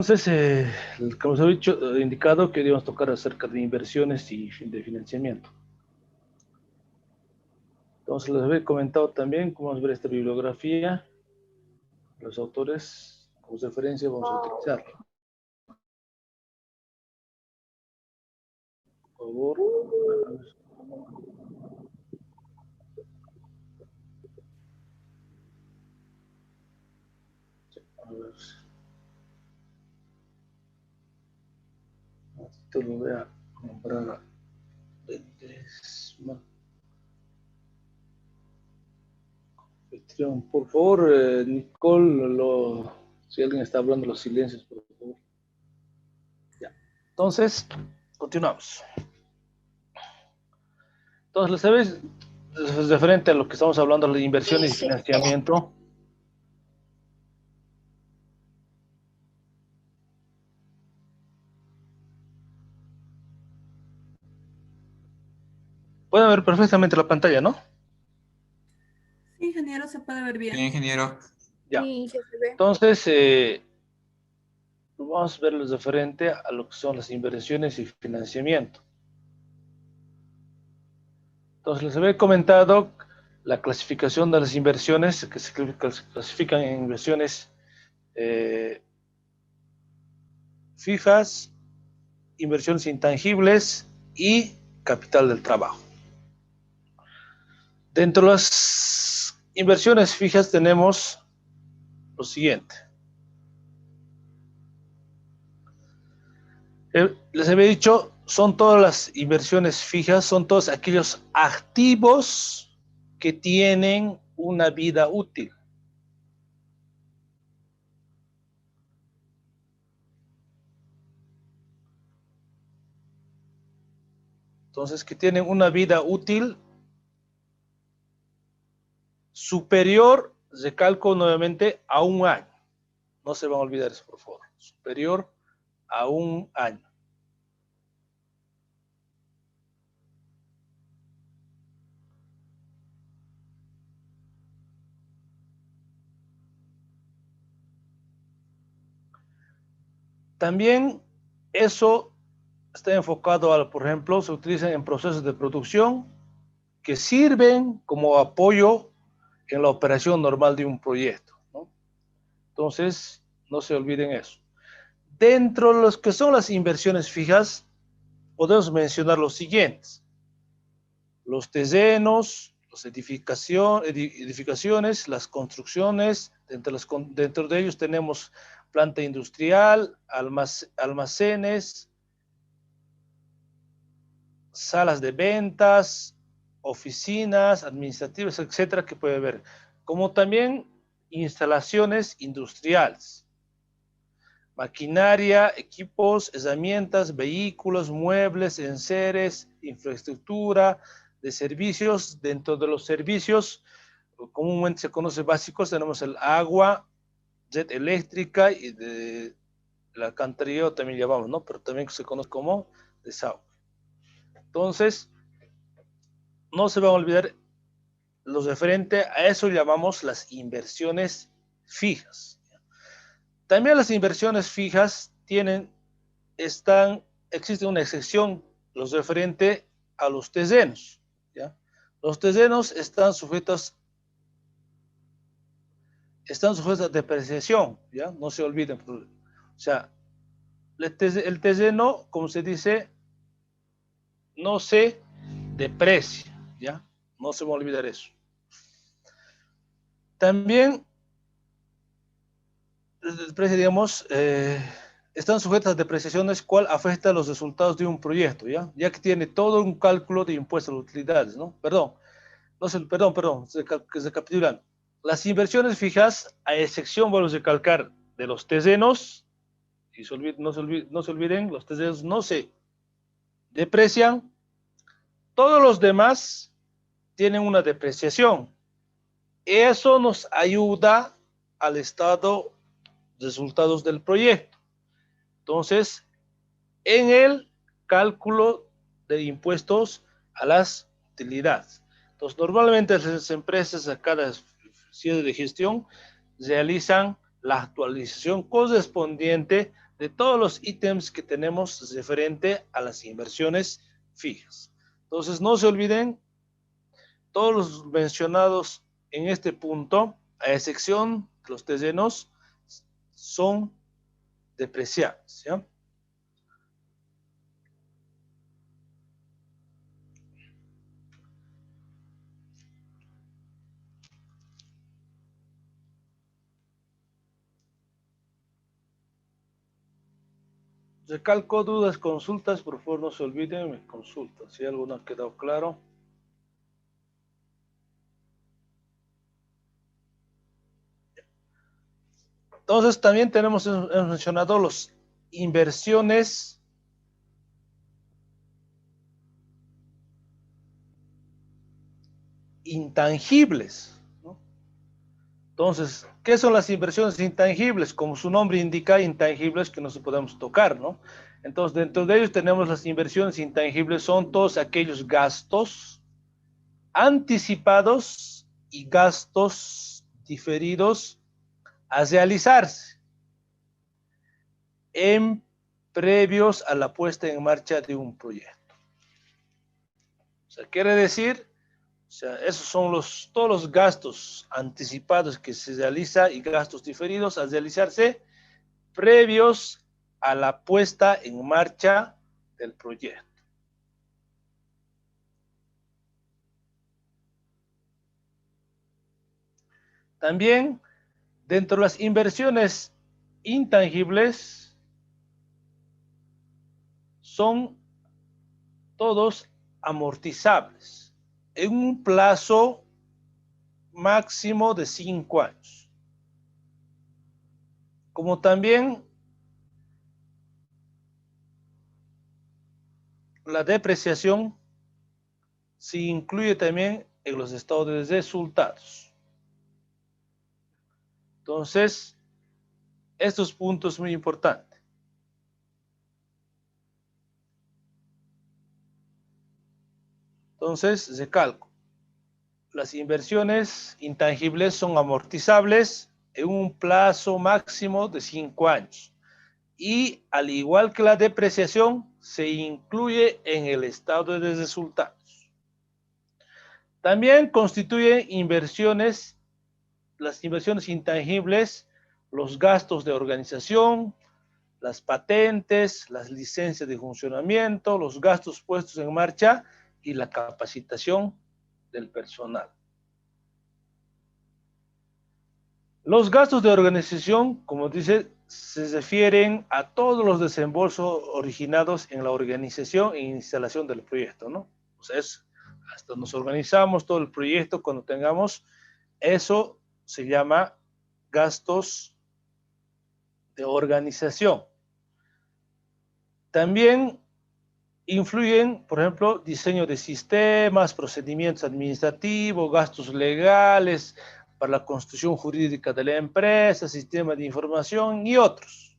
Entonces, como os he dicho, indicado, queríamos tocar acerca de inversiones y de financiamiento. Entonces, les había comentado también cómo vamos a ver esta bibliografía, los autores, como referencia vamos a utilizarlo. Por favor. A ver. Esto lo voy a nombrar. Por favor, Nicole, si alguien está hablando, los silencios, por favor. Ya. Entonces, continuamos. Entonces, ¿lo sabéis? Referente a lo que estamos hablando de inversiones y financiamiento. Pueden ver perfectamente la pantalla, ¿no? Sí, ingeniero, se puede ver bien. Sí, ingeniero. Ya. Sí, se ve. Entonces, vamos a ver lo referente a lo que son las inversiones y financiamiento. Entonces, les había comentado la clasificación de las inversiones, que se clasifican en inversiones fijas, inversiones intangibles y capital del trabajo. Dentro de las inversiones fijas tenemos lo siguiente. Les había dicho, son todas las inversiones fijas, son todos aquellos activos que tienen una vida útil. Entonces, que tienen una vida útil superior, recalco nuevamente, a un año. No se van a olvidar eso, por favor. Superior a un año. También eso está enfocado a, por ejemplo, se utilizan en procesos de producción que sirven como apoyo en la operación normal de un proyecto, ¿no? Entonces, no se olviden eso. Dentro de los que son las inversiones fijas, podemos mencionar los siguientes. Los terrenos, las edificaciones, las construcciones, dentro de ellos tenemos planta industrial, almacenes, salas de ventas, oficinas administrativas, etcétera, que puede haber, como también instalaciones industriales, maquinaria, equipos, herramientas, vehículos, muebles, enseres, infraestructura de servicios. Dentro de los servicios, comúnmente se conoce básicos, tenemos el agua, red eléctrica y de la alcantarillado también llamamos, ¿no? Pero también se conoce como desagüe. Entonces, no se van a olvidar lo referente a eso llamamos las inversiones fijas. También las inversiones fijas existe una excepción, los referente a los terrenos, ¿ya? Los terrenos están sujetos a depreciación, ¿ya? No se olviden. O sea, el terreno, como se dice, no se deprecia, ¿ya? No se va a olvidar eso. También, digamos, están sujetas a depreciaciones, cual afecta los resultados de un proyecto, ¿ya? Ya que tiene todo un cálculo de impuestos a utilidades, ¿no? Perdón, recapitulando. Las inversiones fijas, a excepción, vamos a recalcar, de los terrenos, y no se olviden, los terrenos no se deprecian, todos los demás tienen una depreciación. Eso nos ayuda al estado de resultados del proyecto. Entonces, en el cálculo de impuestos a las utilidades. Entonces, normalmente las empresas a cada cierre de gestión realizan la actualización correspondiente de todos los ítems que tenemos referente a las inversiones fijas. Entonces, no se olviden, todos los mencionados en este punto, a excepción de los terrenos, son depreciables, ¿ya? Recalco dudas, consultas, por favor no se olviden, me consultan si alguno ha quedado claro. Entonces también hemos mencionado las inversiones intangibles, ¿no? Entonces, ¿qué son las inversiones intangibles? Como su nombre indica, intangibles que no se podemos tocar, ¿no? Entonces, dentro de ellos tenemos las inversiones intangibles, son todos aquellos gastos anticipados y gastos diferidos a realizarse en previos a la puesta en marcha de un proyecto. O sea, quiere decir, o sea, esos son todos los gastos anticipados que se realiza y gastos diferidos a realizarse previos a la puesta en marcha del proyecto. También, dentro de las inversiones intangibles, son todos amortizables en un plazo máximo de 5 años. Como también la depreciación se incluye también en los estados de resultados. Entonces, estos puntos muy importantes. Entonces, recalco, las inversiones intangibles son amortizables en un plazo máximo de 5 años. Y al igual que la depreciación, se incluye en el estado de resultados. También constituyen inversiones, las inversiones intangibles, los gastos de organización, las patentes, las licencias de funcionamiento, los gastos puestos en marcha y la capacitación del personal. Los gastos de organización, como dice, se refieren a todos los desembolsos originados en la organización e instalación del proyecto, ¿no? O sea, hasta nos organizamos todo el proyecto cuando tengamos, eso se llama gastos de organización. También influyen, por ejemplo, diseño de sistemas, procedimientos administrativos, gastos legales para la construcción jurídica de la empresa, sistema de información y otros.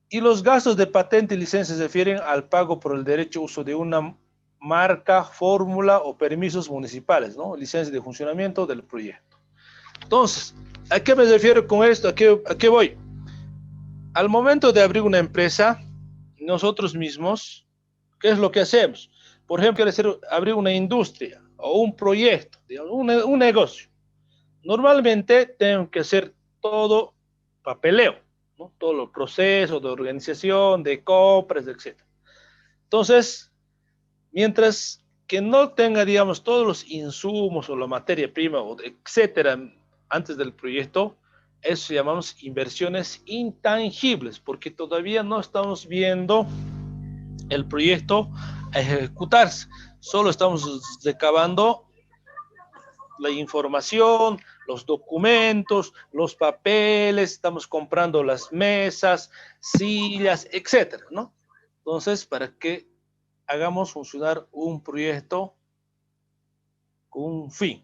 Y los gastos de patente y licencia se refieren al pago por el derecho a uso de una marca, fórmula o permisos municipales, ¿no? Licencia de funcionamiento del proyecto. Entonces, ¿a qué me refiero con esto? ¿A qué voy? Al momento de abrir una empresa, nosotros mismos, ¿qué es lo que hacemos? Por ejemplo, abrir una industria o un proyecto, un negocio. Normalmente tengo que hacer todo papeleo, ¿no? Todos los procesos de organización, de compras, etc. Entonces, mientras que no tenga, digamos, todos los insumos o la materia prima, o etcétera, antes del proyecto, eso llamamos inversiones intangibles, porque todavía no estamos viendo el proyecto a ejecutarse. Solo estamos recabando la información, los documentos, los papeles, estamos comprando las mesas, sillas, etcétera, ¿no? Entonces, para que hagamos funcionar un proyecto con un fin.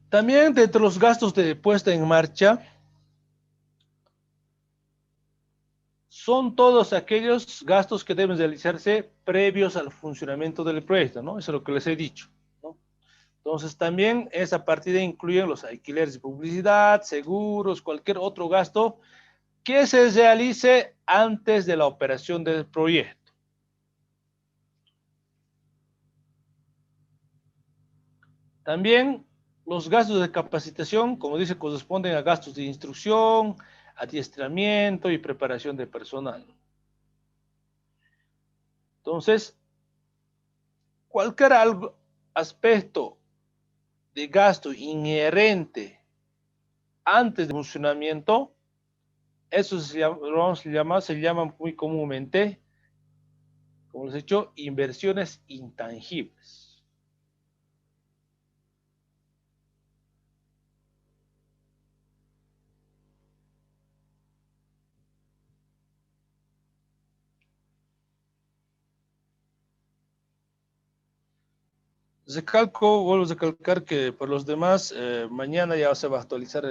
También dentro de los gastos de puesta en marcha son todos aquellos gastos que deben realizarse previos al funcionamiento del proyecto, ¿no? Eso es lo que les he dicho, ¿no? Entonces, también esa partida incluye los alquileres de publicidad, seguros, cualquier otro gasto que se realice antes de la operación del proyecto. También los gastos de capacitación, como dice, corresponden a gastos de instrucción, adiestramiento y preparación de personal. Entonces, cualquier aspecto de gasto inherente antes del funcionamiento, eso se llama muy comúnmente, como les he dicho, inversiones intangibles. Vuelvo a recalcar que por los demás, mañana ya se va a actualizar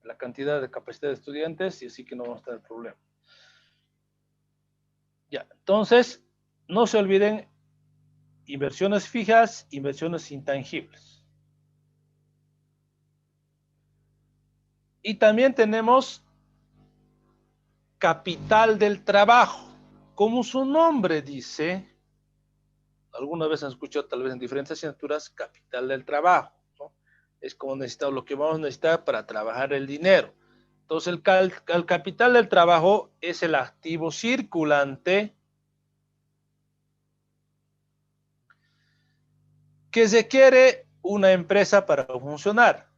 la cantidad de capacidad de estudiantes y así que no vamos a tener problema. Ya, entonces, no se olviden inversiones fijas, inversiones intangibles. Y también tenemos capital del trabajo. Como su nombre dice, alguna vez han escuchado tal vez en diferentes asignaturas, capital del trabajo, ¿no? Es como necesitamos lo que vamos a necesitar para trabajar el dinero. Entonces, el capital del trabajo es el activo circulante que requiere una empresa para funcionar,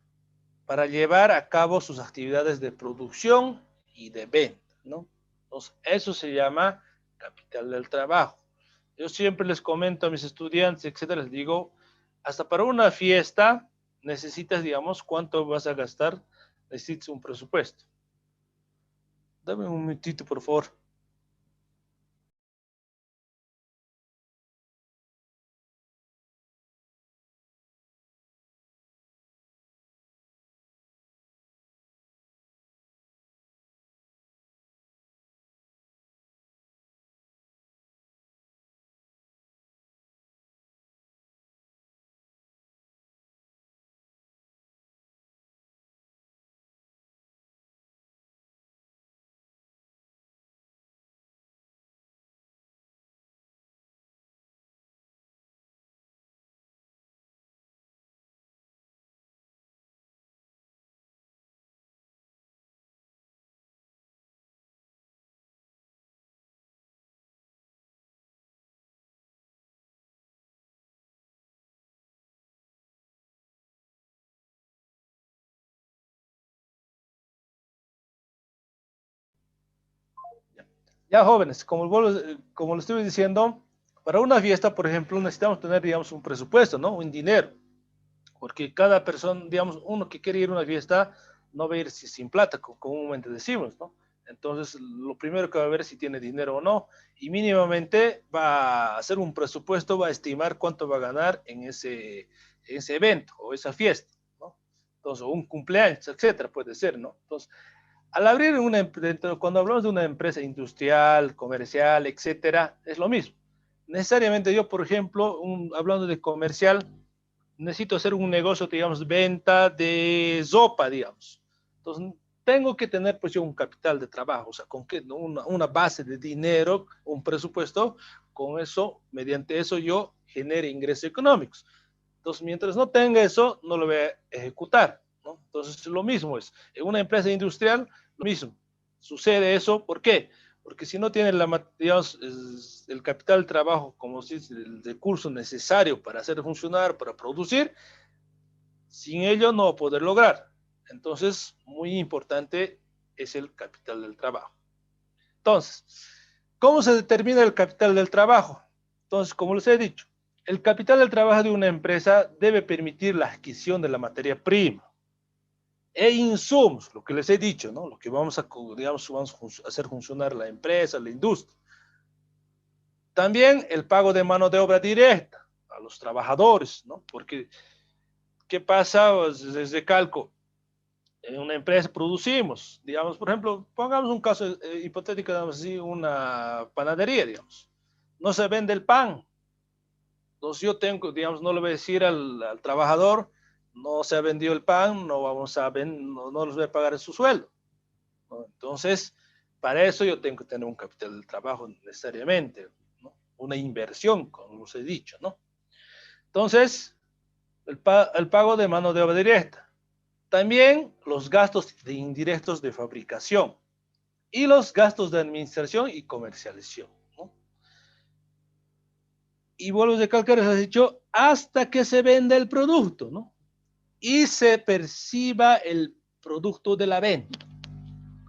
para llevar a cabo sus actividades de producción y de venta, ¿no? Entonces, eso se llama capital del trabajo. Yo siempre les comento a mis estudiantes, etcétera, les digo, hasta para una fiesta necesitas, digamos, cuánto vas a gastar, necesitas un presupuesto. Dame un minutito, por favor. Ya, jóvenes, como les estuve diciendo, para una fiesta, por ejemplo, necesitamos tener, digamos, un presupuesto, ¿no? Un dinero. Porque cada persona, digamos, uno que quiere ir a una fiesta, no va a ir sin plata, como comúnmente decimos, ¿no? Entonces, lo primero que va a ver es si tiene dinero o no, y mínimamente va a hacer un presupuesto, va a estimar cuánto va a ganar en ese evento o esa fiesta, ¿no? Entonces, o un cumpleaños, etcétera, puede ser, ¿no? Entonces, al abrir una empresa, cuando hablamos de una empresa industrial, comercial, etcétera, es lo mismo. Necesariamente yo, por ejemplo, hablando de comercial, necesito hacer un negocio, digamos, venta de sopa, digamos. Entonces, tengo que tener pues yo un capital de trabajo, o sea, con que una base de dinero, un presupuesto, con eso, mediante eso yo genere ingresos económicos. Entonces, mientras no tenga eso, no lo voy a ejecutar, ¿no? Entonces, lo mismo es, en una empresa industrial, lo mismo. Sucede eso, ¿por qué? Porque si no tiene digamos, el capital de trabajo, como si es el recurso necesario para hacer funcionar, para producir, sin ello no va a poder lograr. Entonces, muy importante es el capital del trabajo. Entonces, ¿cómo se determina el capital del trabajo? Entonces, como les he dicho, el capital del trabajo de una empresa debe permitir la adquisición de la materia prima e insumos, lo que les he dicho, ¿no? Lo que digamos, vamos a hacer funcionar la empresa, la industria. También el pago de mano de obra directa a los trabajadores, ¿no? Porque, ¿qué pasa? Desde calco, En una empresa producimos, digamos, por ejemplo, pongamos un caso hipotético, digamos así, una panadería, digamos. No se vende el pan. Entonces yo tengo, digamos, no le voy a decir al trabajador, no se ha vendido el pan, no vamos a no les voy a pagar su sueldo, ¿no? Entonces, para eso yo tengo que tener un capital de trabajo necesariamente, ¿no? Una inversión, como os he dicho, ¿no? Entonces, el pago de mano de obra directa. También los gastos de indirectos de fabricación y los gastos de administración y comercialización, ¿no? Y vuelvo a recalcar, has dicho, hasta que se venda el producto, ¿no? Y se perciba el producto de la venta.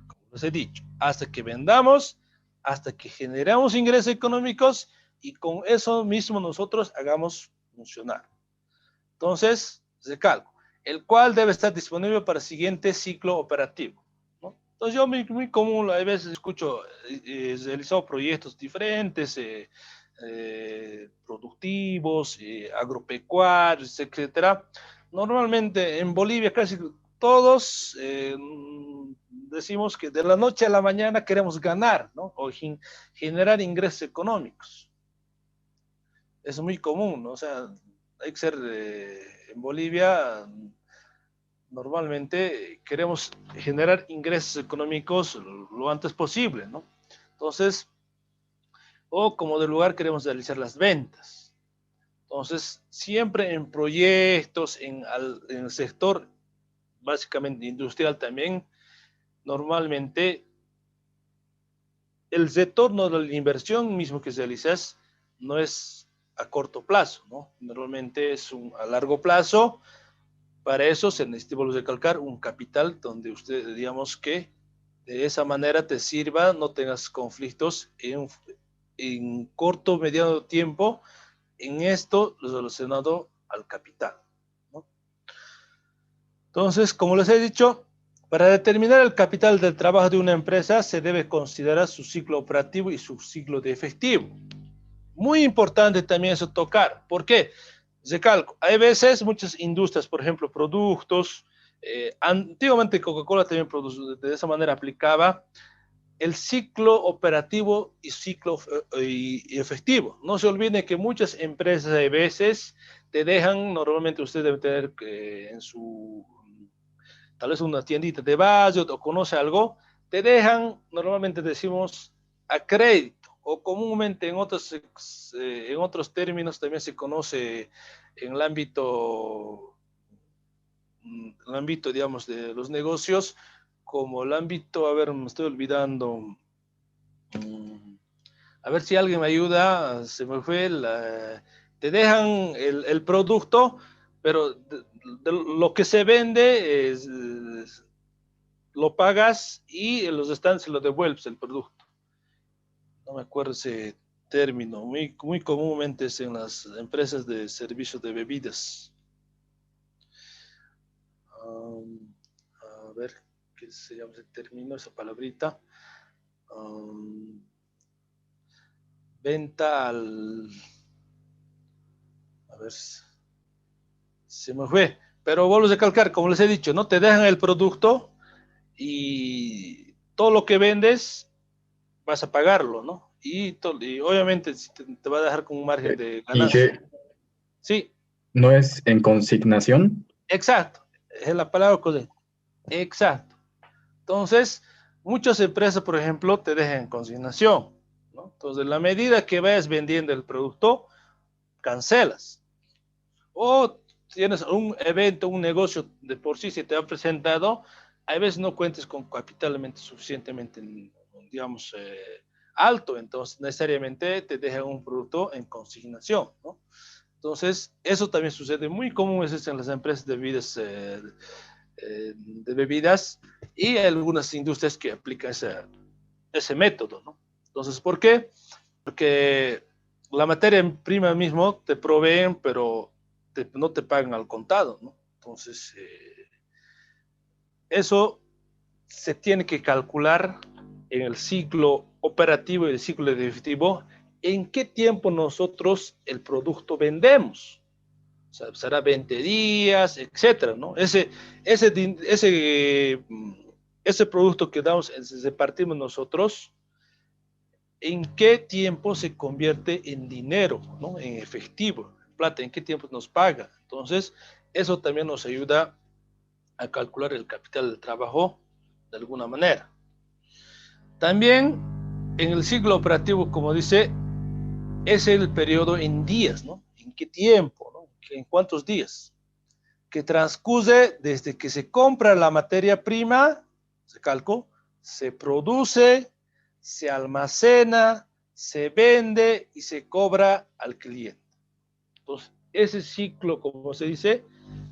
Como les he dicho, hasta que vendamos, hasta que generamos ingresos económicos y con eso mismo nosotros hagamos funcionar. Entonces, recalco, el cual debe estar disponible para el siguiente ciclo operativo, ¿no? Entonces yo muy común, a veces escucho, realizado proyectos diferentes, productivos, agropecuarios, etcétera. Normalmente en Bolivia casi todos decimos que de la noche a la mañana queremos ganar, ¿no? O generar ingresos económicos. Es muy común, ¿no? O sea, hay que ser, en Bolivia, normalmente queremos generar ingresos económicos lo antes posible, ¿no? Entonces, o como de lugar queremos realizar las ventas. Entonces, siempre en proyectos, en el sector básicamente industrial también, normalmente el retorno de la inversión mismo que realizas no es a corto plazo, ¿no? Normalmente es a largo plazo. Para eso se necesita, volver a recalcar, un capital donde usted, digamos que de esa manera te sirva, no tengas conflictos en corto o mediano tiempo en esto relacionado al capital, ¿no? Entonces, como les he dicho, para determinar el capital del trabajo de una empresa se debe considerar su ciclo operativo y su ciclo de efectivo. Muy importante también eso tocar. ¿Por qué? Recalco, hay veces muchas industrias, por ejemplo, productos, antiguamente Coca-Cola también de esa manera aplicaba el ciclo operativo y ciclo y efectivo. No se olvide que muchas empresas a veces te dejan, normalmente usted debe tener en su, tal vez una tiendita de barrio o conoce algo, te dejan, normalmente decimos, a crédito o comúnmente en otros términos también se conoce en el ámbito, digamos, de los negocios, como el ámbito, a ver, me estoy olvidando, a ver si alguien me ayuda, se me fue, te dejan el producto, pero de lo que se vende lo pagas y los restantes lo devuelves el producto. No me acuerdo ese término, muy comúnmente es en las empresas de servicios de bebidas. Um, a ver, ¿qué se llama ese término, esa palabrita? Venta al... A ver, se me fue. Pero vuelvo a recalcar, como les he dicho, no te dejan el producto y todo lo que vendes vas a pagarlo, ¿no? Y obviamente te va a dejar con un margen de ¿Y ganancia. que Sí, no es en consignación? exacto. Es la palabra correcta. Exacto. Entonces, muchas empresas, por ejemplo, te dejan en consignación, ¿no? Entonces, en la medida que vayas vendiendo el producto, cancelas. O tienes un evento, un negocio de por sí se te ha presentado, a veces no cuentes con capitalmente suficientemente, digamos, alto, entonces necesariamente te dejan un producto en consignación, ¿no? Entonces, eso también sucede muy común en las empresas de bebidas, de bebidas y algunas industrias que aplican ese método, ¿no? Entonces, ¿por qué? Porque la materia prima mismo te proveen, pero no te pagan al contado, ¿no? Entonces, eso se tiene que calcular en el ciclo operativo y el ciclo efectivo, en qué tiempo nosotros el producto vendemos. sea, será 20 días, etcétera, ¿no? Ese producto que damos, repartimos nosotros, ¿en qué tiempo se convierte en dinero, ¿no? En efectivo, plata, ¿en qué tiempo nos paga? Entonces, eso también nos ayuda a calcular el capital del trabajo de alguna manera. También en el ciclo operativo, como dice, es el periodo en días, ¿no? ¿En qué tiempo, ¿no? ¿En cuántos días? Que transcurre desde que se compra la materia prima, se calcula, se produce, se almacena, se vende y se cobra al cliente. Entonces, ese ciclo, como se dice,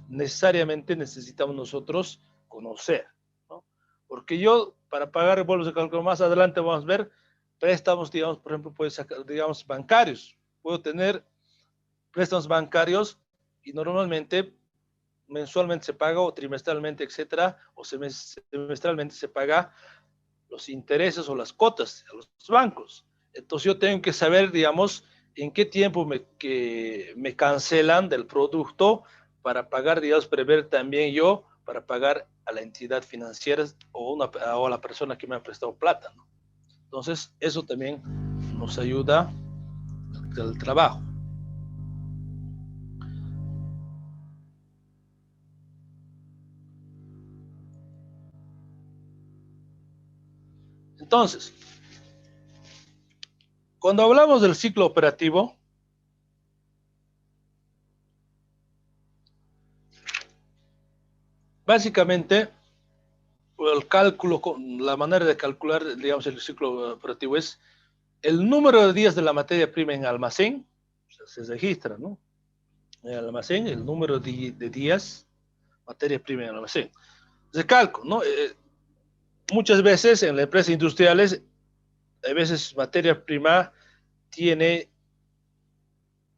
necesariamente necesitamos nosotros conocer, ¿no? Porque yo, para pagar bonos de cálculo más adelante, vamos a ver préstamos, digamos, por ejemplo, puedo sacar, digamos, bancarios. Puedo tener préstamos bancarios y normalmente mensualmente se paga o trimestralmente, etcétera, o semestralmente se paga los intereses o las cuotas a los bancos. Entonces yo tengo que saber, digamos, en qué tiempo me cancelan del producto para pagar, digamos, prever también yo para pagar a la entidad financiera o a la persona que me ha prestado plata, ¿no? Entonces eso también nos ayuda al trabajo. Entonces, cuando hablamos del ciclo operativo, básicamente, el cálculo, la manera de calcular, digamos, el ciclo operativo es el número de días de la materia prima en almacén, o sea, se registra, ¿no? En el almacén, el número de días, materia prima en el almacén. Se calcula, ¿no? Muchas veces en las empresas industriales, a veces materia prima tiene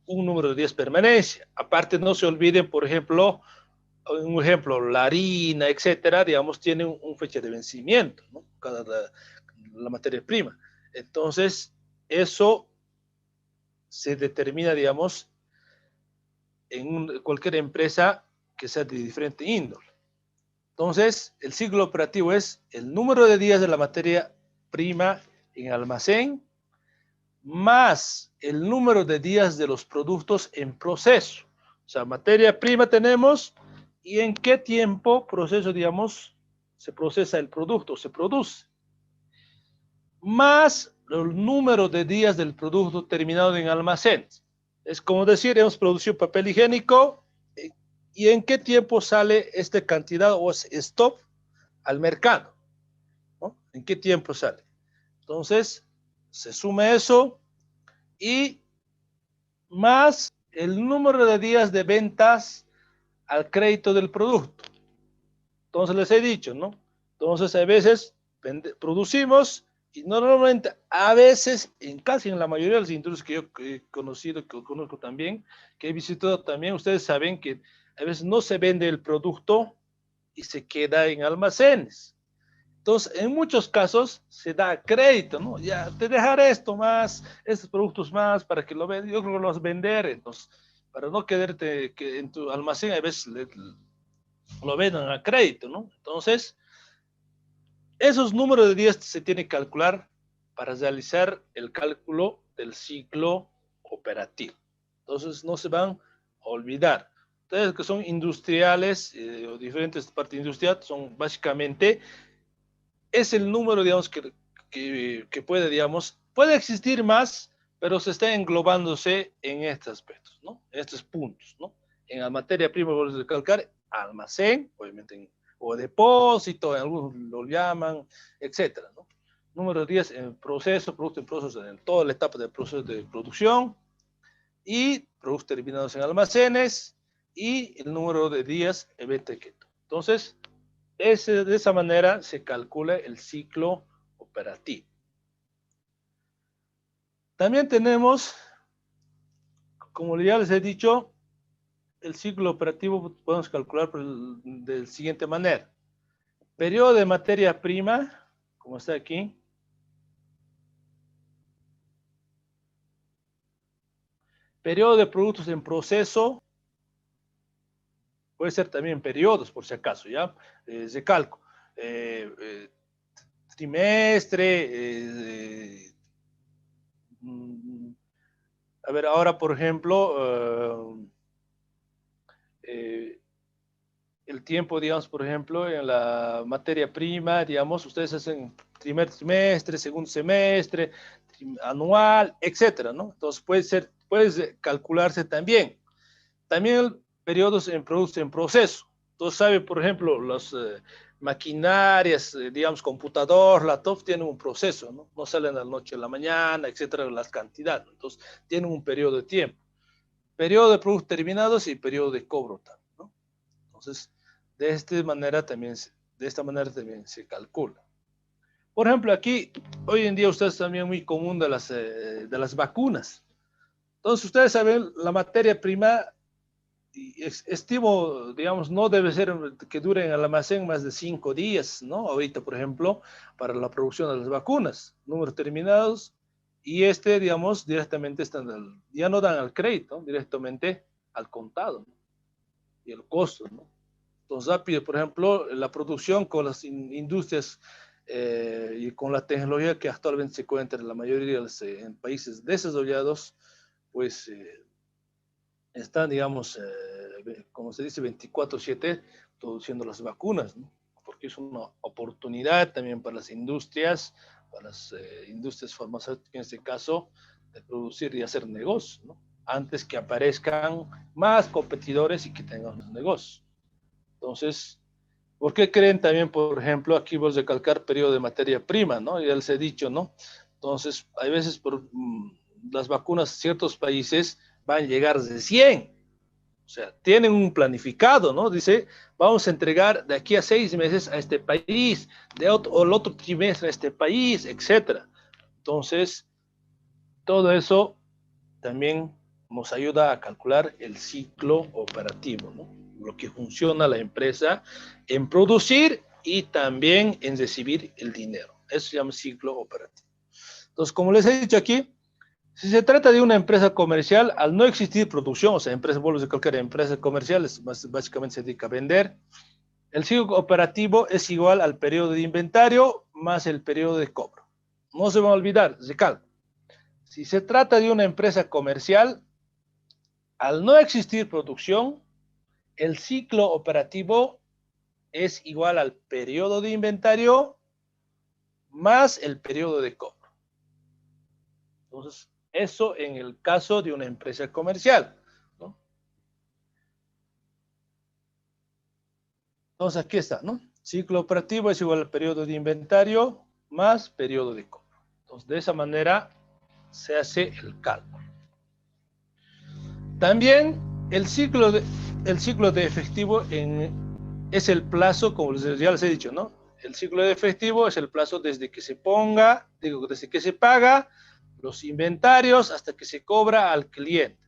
un número de días de permanencia. Aparte, no se olviden, por ejemplo, un ejemplo, la harina, etcétera, digamos, tiene un fecha de vencimiento, ¿no? La materia prima. Entonces, eso se determina, digamos, en cualquier empresa que sea de diferente índole. Entonces, el ciclo operativo es el número de días de la materia prima en almacén más el número de días de los productos en proceso. O sea, materia prima tenemos y en qué tiempo proceso, digamos, se procesa el producto, se produce. Más el número de días del producto terminado en almacén. Es como decir, hemos producido papel higiénico y en qué tiempo sale esta cantidad o stock al mercado, ¿no? ¿En qué tiempo sale? Entonces, se suma eso y más el número de días de ventas al crédito del producto. Entonces les he dicho, ¿no? Entonces a veces producimos y normalmente a veces, casi en la mayoría de las industrias que yo he conocido, que conozco también, que he visitado también, ustedes saben que a veces no se vende el producto y se queda en almacenes. Entonces, en muchos casos se da crédito, ¿no? Ya te dejaré esto más, estos productos más para que lo vean, yo creo que los vender, entonces, para no quedarte que en tu almacén a veces lo vendan a crédito, ¿no? Entonces, esos números de días se tienen que calcular para realizar el cálculo del ciclo operativo. Entonces, no se van a olvidar. Ustedes que son industriales o diferentes partes industriales son básicamente es el número, digamos, que puede, digamos, puede existir más, pero se está englobándose en estos aspectos, ¿no? En estos puntos, ¿no? En la materia prima, vamos a recalcar, almacén, obviamente, o depósito, algunos lo llaman, etcétera, ¿no? Número 10 en proceso, producto en proceso, en toda la etapa del proceso de producción y productos terminados en almacenes y el número de días en venta keto. Entonces, de esa manera se calcula el ciclo operativo. También tenemos, como ya les he dicho, el ciclo operativo podemos calcular de la siguiente manera. Periodo de materia prima, como está aquí. Periodo de productos en proceso Puede ser también periodos, por si acaso, ¿ya? Recalco. Trimestre. A ver, ahora, por ejemplo, el tiempo, digamos, por ejemplo, en la materia prima, digamos, ustedes hacen primer trimestre, segundo semestre, anual, etcétera, ¿no? Entonces puede calcularse también. También periodos en productos en proceso. Entonces sabe, por ejemplo, las maquinarias, digamos, computador, laptop, tienen un proceso, ¿no? No salen a la noche a la mañana, etcétera, las cantidades. Entonces tienen un periodo de tiempo. Periodo de productos terminados y periodo de cobro también, ¿no? Entonces, de esta manera también se calcula. Por ejemplo, aquí, hoy en día, ustedes también muy común de las vacunas. Entonces, ustedes saben, la materia prima, estimo, digamos, no debe ser que dure en el almacén más de 5 días, ¿no? Ahorita, por ejemplo, para la producción de las vacunas, números terminados, y digamos, directamente ya no dan al crédito, directamente al contado, ¿no? Y el costo, ¿no? Entonces, rápido, por ejemplo, la producción con las industrias y con la tecnología que actualmente se encuentra en la mayoría de los en países desarrollados, pues están, digamos, como se dice, 24/7 produciendo las vacunas, ¿no? Porque es una oportunidad también para las industrias farmacéuticas en este caso, de producir y hacer negocios, ¿no? Antes que aparezcan más competidores y que tengan los negocios. Entonces, ¿por qué creen también, por ejemplo, aquí vos recalcar periodo de materia prima, ¿no? Ya les he dicho, ¿no? Entonces, hay veces por las vacunas, ciertos países van a llegar de 100. O sea, tienen un planificado, ¿no? Dice, vamos a entregar de aquí a 6 meses a este país, o el otro trimestre a este país, etcétera. Entonces, todo eso también nos ayuda a calcular el ciclo operativo, ¿no? Lo que funciona la empresa en producir y también en recibir el dinero. Eso se llama ciclo operativo. Entonces, como les he dicho aquí, si se trata de una empresa comercial, al no existir producción, o sea, vuelvo a cualquier empresa comercial, básicamente se dedica a vender, el ciclo operativo es igual al periodo de inventario más el periodo de cobro. No se van a olvidar, recalco. Si se trata de una empresa comercial, al no existir producción, el ciclo operativo es igual al periodo de inventario más el periodo de cobro. Entonces, eso en el caso de una empresa comercial, ¿no? Entonces, aquí está, ¿no? Ciclo operativo es igual al periodo de inventario más periodo de cobro. Entonces, de esa manera se hace el cálculo. También el ciclo de efectivo es el plazo, como ya les he dicho, ¿no? El ciclo de efectivo es el plazo desde que se paga los inventarios hasta que se cobra al cliente.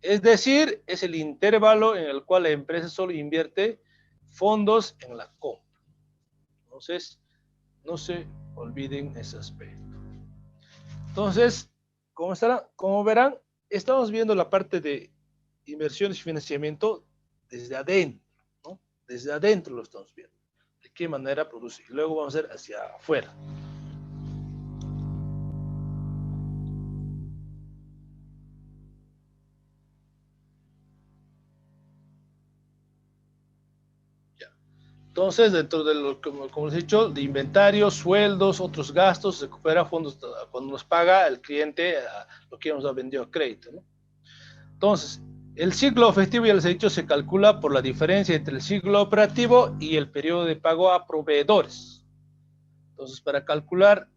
Es decir, es el intervalo en el cual la empresa solo invierte fondos en la compra. Entonces, no se olviden ese aspecto. Entonces, como verán, estamos viendo la parte de inversiones y financiamiento desde adentro, ¿no? Desde adentro lo estamos viendo. De qué manera producir. Luego vamos a ver hacia afuera. Entonces, dentro de lo que, como les he dicho, de inventarios, sueldos, otros gastos, se recupera fondos cuando nos paga el cliente lo que nos ha vendido a crédito, ¿no? Entonces, el ciclo efectivo, ya les he dicho, se calcula por la diferencia entre el ciclo operativo y el periodo de pago a proveedores. Entonces, para calcular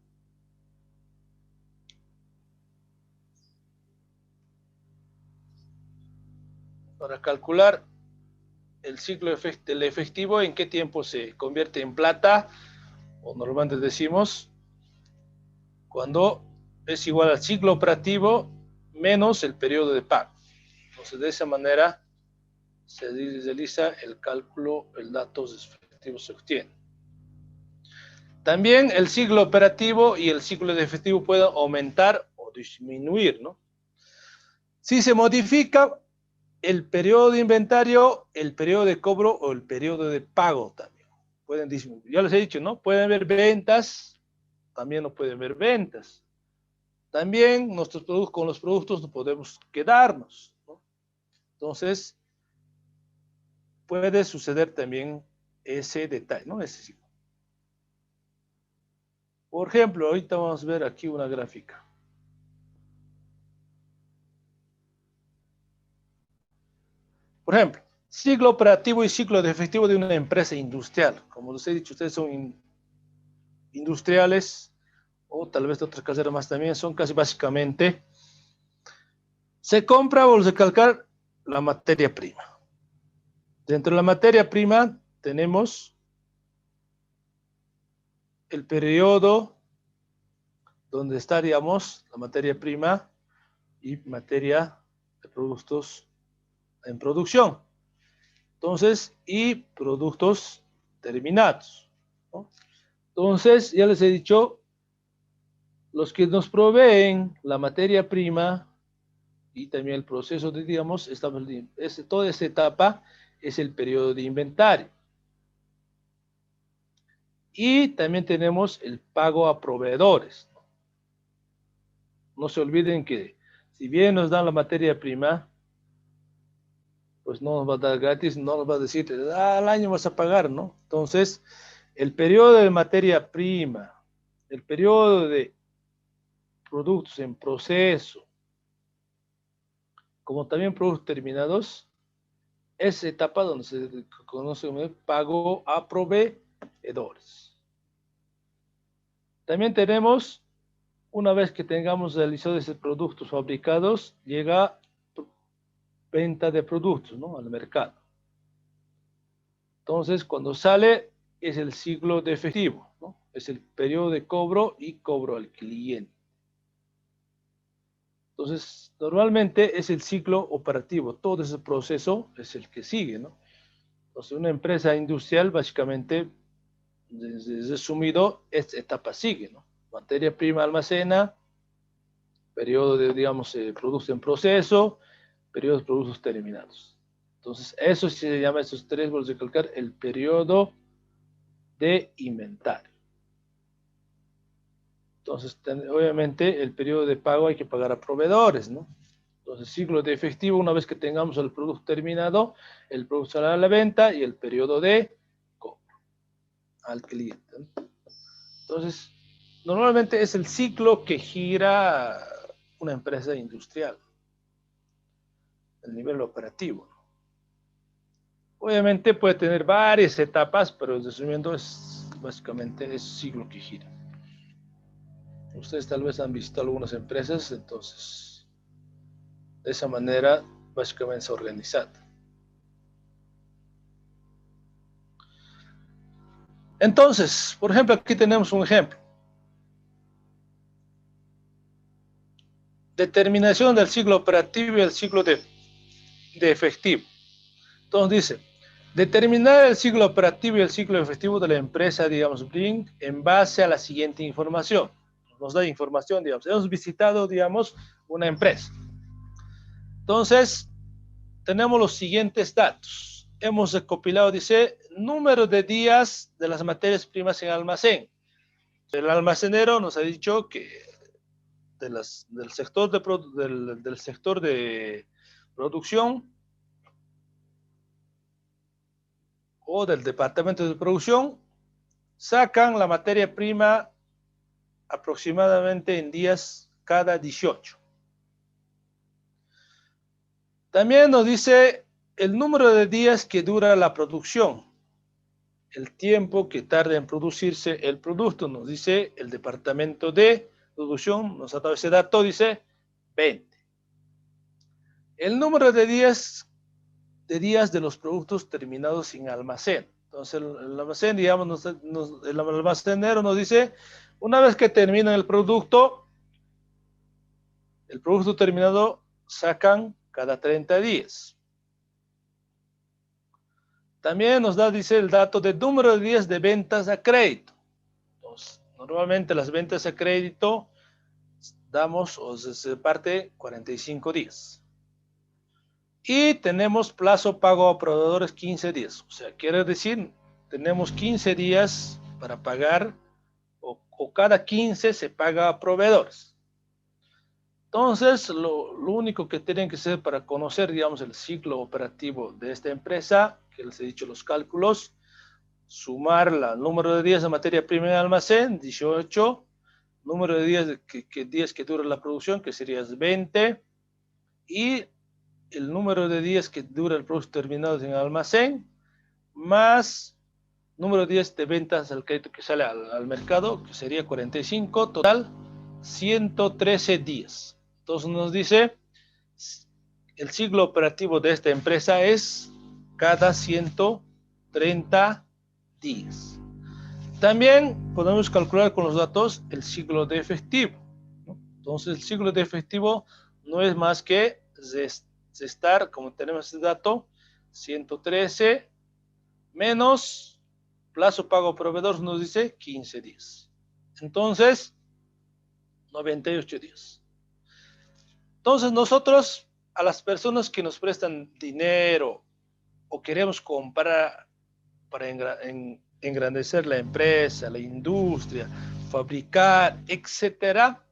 el ciclo del efectivo, en qué tiempo se convierte en plata, o normalmente decimos, cuando es igual al ciclo operativo menos el periodo de pago. Entonces, de esa manera se realiza el cálculo, el dato efectivo se obtiene. También el ciclo operativo y el ciclo de efectivo pueden aumentar o disminuir, ¿no? Si se modifica, el periodo de inventario, el periodo de cobro o el periodo de pago también. Pueden disminuir. Ya les he dicho, ¿no? Pueden haber ventas, también no pueden haber ventas. También nuestros productos, con los productos no podemos quedarnos, ¿no? Entonces, puede suceder también ese detalle, ¿no? Ese ciclo. Por ejemplo, ahorita vamos a ver aquí una gráfica. Por ejemplo, ciclo operativo y ciclo de efectivo de una empresa industrial. Como les he dicho, ustedes son industriales o tal vez de otras carreras más también, son casi básicamente, se compra, vamos a recalcar, la materia prima. Dentro de la materia prima tenemos el periodo donde estaríamos la materia prima y materia de productos en producción. Entonces, y productos terminados, ¿no? Entonces, ya les he dicho, los que nos proveen la materia prima y también el proceso de, digamos, toda esta etapa es el periodo de inventario. Y también tenemos el pago a proveedores. No se olviden que si bien nos dan la materia prima, pues no nos va a dar gratis, no nos va a decir, al año vas a pagar, ¿no? Entonces, el periodo de materia prima, el periodo de productos en proceso, como también productos terminados, es etapa donde se conoce como pago a proveedores. También tenemos, una vez que tengamos realizados esos productos fabricados, llega venta de productos, ¿no?, al mercado. Entonces, cuando sale, es el ciclo de efectivo, ¿no? Es el periodo de cobro y cobro al cliente. Entonces, normalmente es el ciclo operativo, todo ese proceso es el que sigue, ¿no? Entonces, una empresa industrial, básicamente, resumido, esta etapa sigue, ¿no? Materia prima almacena, periodo de, digamos, productos en proceso, periodo de productos terminados. Entonces, eso se llama, esos tres, vamos a recalcar, el periodo de inventario. Entonces, obviamente, el periodo de pago hay que pagar a proveedores, ¿no? Entonces, ciclo de efectivo, una vez que tengamos el producto terminado, el producto sale a la venta y el periodo de cobro al cliente, ¿no? Entonces, normalmente es el ciclo que gira una empresa industrial, el nivel operativo, ¿no? Obviamente puede tener varias etapas, pero resumiendo, es básicamente ese ciclo que gira. Ustedes tal vez han visto algunas empresas, entonces, de esa manera, básicamente se organizan. Entonces, por ejemplo, aquí tenemos un ejemplo. Determinación del ciclo operativo y el ciclo de efectivo. Entonces dice, determinar el ciclo operativo y el ciclo efectivo de la empresa, digamos, Blink, en base a la siguiente información. Nos da información, digamos, hemos visitado, digamos, una empresa. Entonces, tenemos los siguientes datos. Hemos recopilado, dice, número de días de las materias primas en almacén. El almacenero nos ha dicho que del sector de producción o del departamento de producción, sacan la materia prima aproximadamente en días cada 18. También nos dice el número de días que dura la producción, el tiempo que tarda en producirse el producto. Nos dice el departamento de producción, nos ha dado ese dato, dice 20. El número de días de los productos terminados en almacén. Entonces el almacén, digamos, el almacenero nos dice, una vez que termina el producto terminado sacan cada 30 días. También nos da, dice, el dato de número de días de ventas a crédito. Entonces, normalmente las ventas a crédito damos o se parte 45 días. Y tenemos plazo pago a proveedores 15 días. O sea, quiere decir, tenemos 15 días para pagar o cada 15 se paga a proveedores. Entonces, lo único que tienen que hacer para conocer, digamos, el ciclo operativo de esta empresa, que les he dicho los cálculos, sumar el número de días de materia prima en almacén, 18, número de días días que dura la producción, que sería 20, y el número de días que dura el producto terminado en almacén, más número de días de ventas al crédito que sale al mercado, que sería 45, total 113 días. Entonces nos dice, el ciclo operativo de esta empresa es cada 130 días. También podemos calcular con los datos el ciclo de efectivo, ¿no? Entonces el ciclo de efectivo no es más que restar, como tenemos este dato, 113 menos plazo pago proveedor, nos dice 15 días. Entonces, 98 días. Entonces nosotros, a las personas que nos prestan dinero o queremos comprar para engrandecer la empresa, la industria, fabricar, etcétera,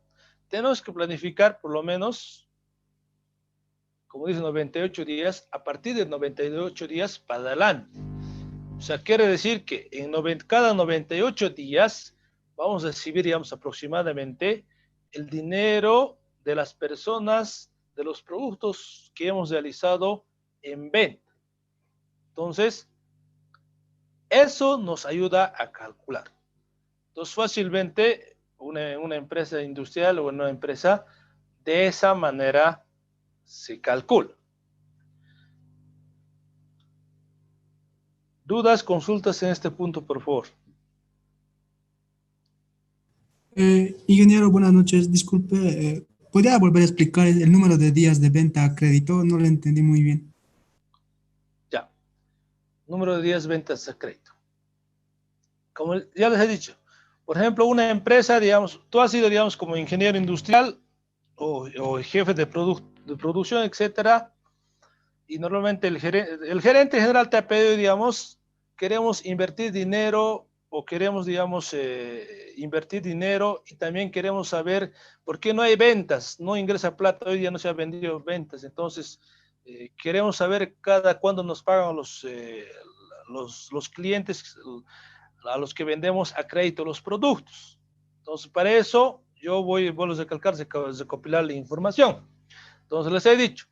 tenemos que planificar por lo menos, como dice, 98 días, a partir de 98 días para adelante. O sea, quiere decir que en cada 98 días vamos a recibir, digamos, aproximadamente el dinero de las personas, de los productos que hemos realizado en venta. Entonces, eso nos ayuda a calcular. Entonces, fácilmente, una empresa industrial o una empresa, de esa manera se calcula. ¿Dudas, consultas en este punto, por favor? Ingeniero, buenas noches. Disculpe, ¿podría volver a explicar el número de días de venta a crédito? No lo entendí muy bien. Ya. Número de días ventas a crédito. Como ya les he dicho, por ejemplo, una empresa, digamos, tú has sido, digamos, como ingeniero industrial o jefe de producción, etcétera, y normalmente el gerente general te ha pedido, digamos, queremos invertir dinero o queremos, digamos, invertir dinero y también queremos saber por qué no hay ventas, no ingresa plata, hoy día no se han vendido ventas, entonces queremos saber cada cuándo nos pagan los clientes a los que vendemos a crédito los productos. Entonces, para eso yo vuelvo a recalcar, recopilar la información. Entonces, les he dicho,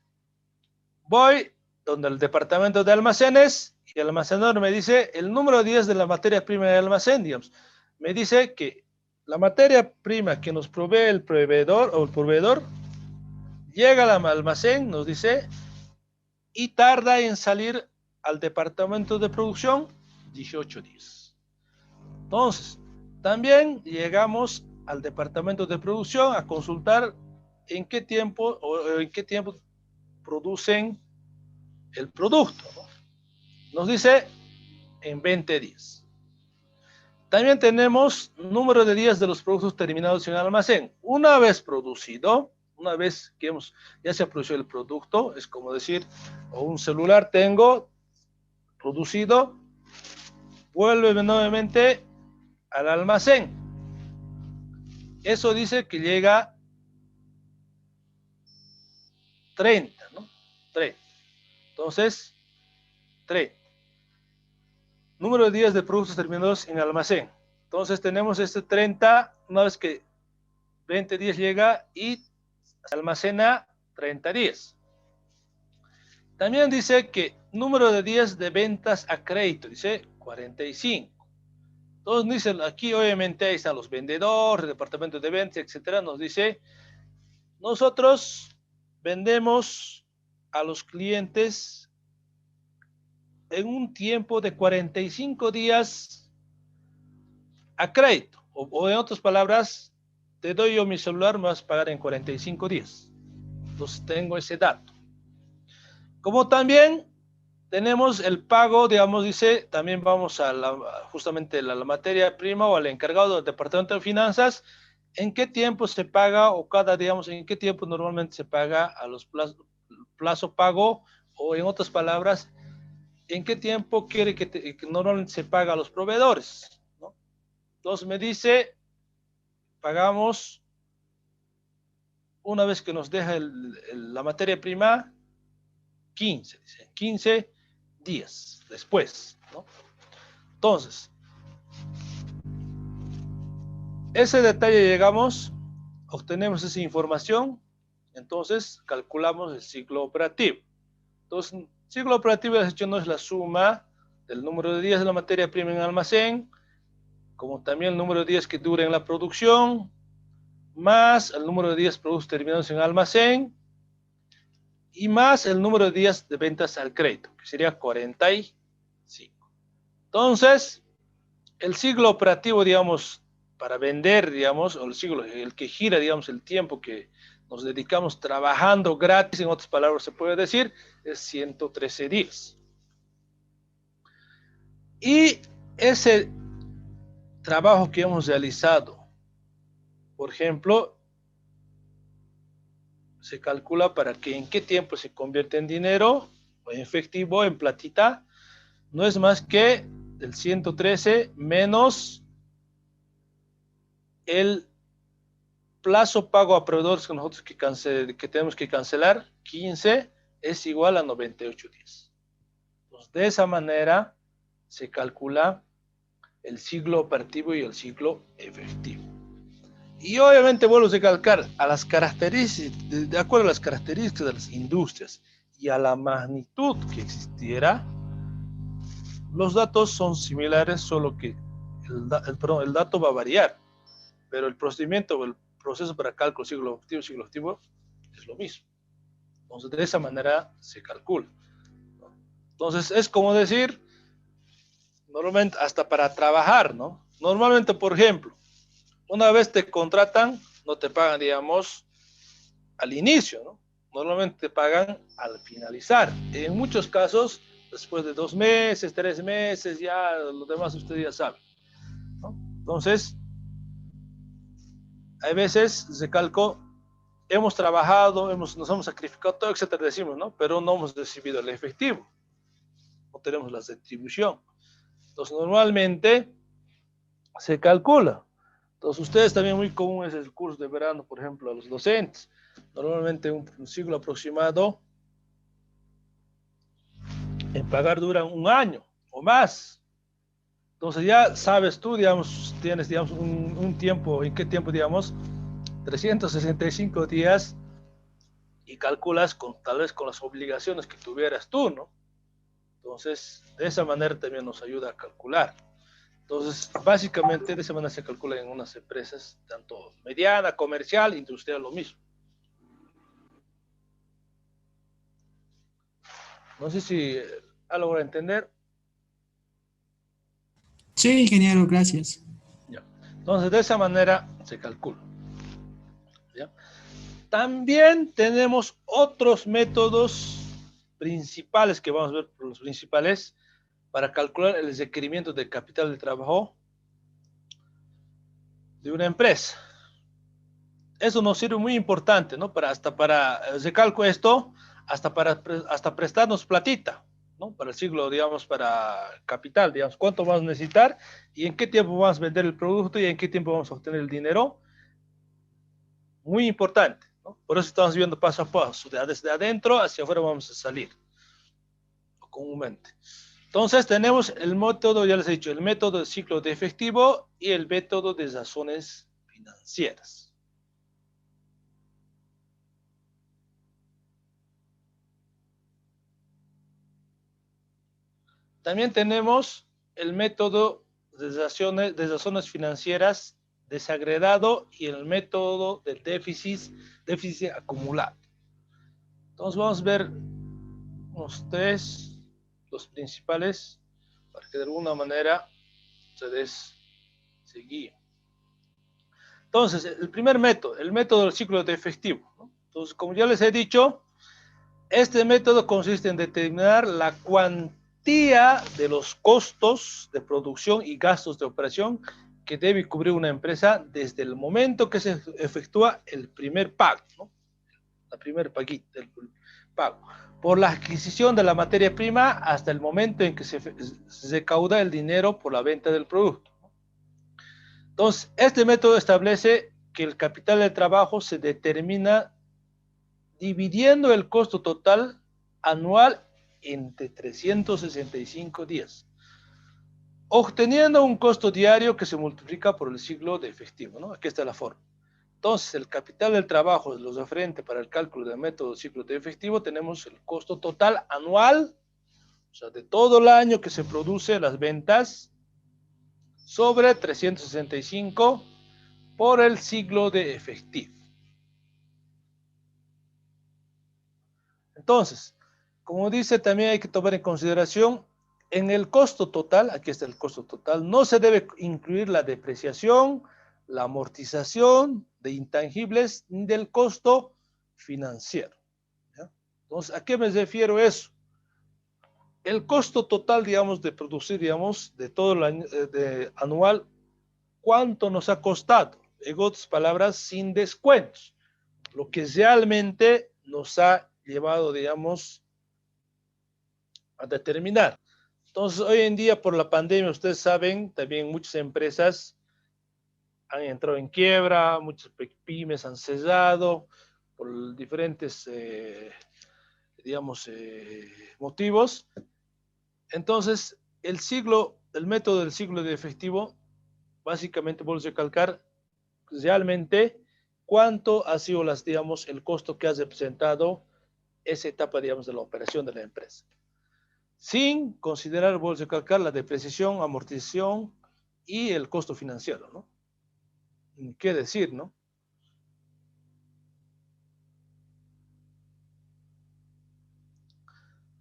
voy donde el departamento de almacenes y el almacenador me dice el número de días de la materia prima del almacén, digamos. Me dice que la materia prima que nos provee el proveedor o el proveedor llega al almacén, nos dice, y tarda en salir al departamento de producción 18 días. Entonces, también llegamos al departamento de producción a consultar en qué tiempo producen el producto, ¿no? Nos dice en 20 días. También tenemos número de días de los productos terminados en el almacén. Una vez producido, una vez que ya se produjo el producto, es como decir, o un celular tengo producido, vuelve nuevamente al almacén. Eso dice que llega 30, ¿no? 30. Entonces, 30. Número de días de productos terminados en almacén. Entonces tenemos este 30, una vez que 20 días llega y se almacena 30 días. También dice que número de días de ventas a crédito, dice 45. Entonces dice, aquí obviamente ahí están los vendedores, el departamento de ventas, etcétera. Nos dice, nosotros vendemos a los clientes en un tiempo de 45 días a crédito. O en otras palabras, te doy yo mi celular, me vas a pagar en 45 días. Entonces tengo ese dato. Como también tenemos el pago, digamos, dice, también vamos a justamente la materia prima o al encargado del departamento de finanzas, en qué tiempo se paga o digamos, en qué tiempo normalmente se paga a los plazo pago O en otras palabras, ¿en qué tiempo quiere que normalmente se paga a los proveedores? ¿No? Entonces me dice, pagamos una vez que nos deja la materia prima, 15, dice, 15 días después, ¿no? Entonces, ese detalle llegamos, obtenemos esa información, entonces calculamos el ciclo operativo. Entonces, el ciclo operativo de la gestión no es la suma del número de días de la materia prima en almacén, como también el número de días que dura en la producción, más el número de días productos terminados en almacén, y más el número de días de ventas al crédito, que sería 45. Entonces, el ciclo operativo, digamos, para vender, digamos, o el ciclo, el que gira, digamos, el tiempo que nos dedicamos trabajando gratis, en otras palabras se puede decir, es 113 días. Y ese trabajo que hemos realizado, por ejemplo, se calcula para que en qué tiempo se convierte en dinero, o en efectivo, en platita, no es más que el 113 menos el plazo pago a proveedores que nosotros que tenemos que cancelar, 15, es igual a 98 días. Entonces, de esa manera se calcula el ciclo operativo y el ciclo efectivo. Y obviamente vuelvo a recalcar, a las características, de acuerdo a las características de las industrias y a la magnitud que existiera, los datos son similares, solo que el dato va a variar, pero el procedimiento o el proceso para cálculo ciclo activo es lo mismo. Entonces, de esa manera se calcula. Entonces, es como decir, normalmente hasta para trabajar, ¿no? Normalmente, por ejemplo, una vez te contratan, no te pagan, digamos, al inicio, ¿no? Normalmente te pagan al finalizar. En muchos casos, después de 2 meses, 3 meses, ya lo demás usted ya sabe, ¿no? Entonces, hay veces, recalco, hemos trabajado, nos hemos sacrificado, todo, etcétera, decimos, ¿no? Pero no hemos recibido el efectivo. No tenemos la retribución. Entonces, normalmente se calcula. Entonces, ustedes también muy común es el curso de verano, por ejemplo, a los docentes. Normalmente un ciclo aproximado en pagar dura 1 año o más. Entonces ya sabes tú, digamos, tienes, digamos, un tiempo, ¿en qué tiempo, digamos? 365 días y calculas tal vez con las obligaciones que tuvieras tú, ¿no? Entonces, de esa manera también nos ayuda a calcular. Entonces, básicamente de esa manera se calcula en unas empresas, tanto mediana, comercial, industrial, lo mismo. No sé si ha logrado entender. Sí, ingeniero, gracias. Ya. Entonces, de esa manera se calcula. ¿Ya? También tenemos otros métodos principales que vamos a ver, los principales, para calcular el requerimiento de capital de trabajo de una empresa. Eso nos sirve muy importante, ¿no? Hasta para recalco esto, hasta prestarnos platita, ¿no? Para el ciclo, digamos, para capital, digamos, cuánto vamos a necesitar y en qué tiempo vamos a vender el producto y en qué tiempo vamos a obtener el dinero. Muy importante, ¿no? Por eso estamos viendo paso a paso, desde adentro hacia afuera vamos a salir, comúnmente. Entonces tenemos el método, ya les he dicho, el método de ciclo de efectivo y el método de razones financieras. También tenemos el método de razones financieras desagregado y el método del déficit acumulado. Entonces vamos a ver unos tres, los principales, para que de alguna manera ustedes se guíen. Entonces, el primer método, el método del ciclo de efectivo, ¿no? Entonces, como ya les he dicho, este método consiste en determinar la cuantía de los costos de producción y gastos de operación que debe cubrir una empresa desde el momento que se efectúa el primer pago, ¿no? La primera paguita, el pago, por la adquisición de la materia prima hasta el momento en que se recauda el dinero por la venta del producto. Entonces, este método establece que el capital de trabajo se determina dividiendo el costo total anual entre 365 días, obteniendo un costo diario que se multiplica por el ciclo de efectivo, ¿no? Aquí está la forma. Entonces, el capital del trabajo de los referentes para el cálculo del método ciclo de efectivo, tenemos el costo total anual, o sea, de todo el año que se produce las ventas, sobre 365 por el ciclo de efectivo. Entonces, como dice, también hay que tomar en consideración, en el costo total, aquí está el costo total, no se debe incluir la depreciación, la amortización de intangibles ni del costo financiero. ¿Ya? Entonces, ¿a qué me refiero eso? El costo total, digamos, de producir, digamos, de todo el año anual, ¿cuánto nos ha costado? En otras palabras, sin descuentos. Lo que realmente nos ha llevado, digamos, a determinar. Entonces, hoy en día, por la pandemia, ustedes saben, también muchas empresas han entrado en quiebra, muchas pymes han cerrado por diferentes, digamos, motivos. Entonces, el método del ciclo de efectivo, básicamente, vuelvo a recalcar, realmente, cuánto ha sido, digamos, el costo que ha representado esa etapa, digamos, de la operación de la empresa. Sin considerar, vuelvo a recalcar, la depreciación, amortización y el costo financiero, ¿no? ¿Qué decir, no?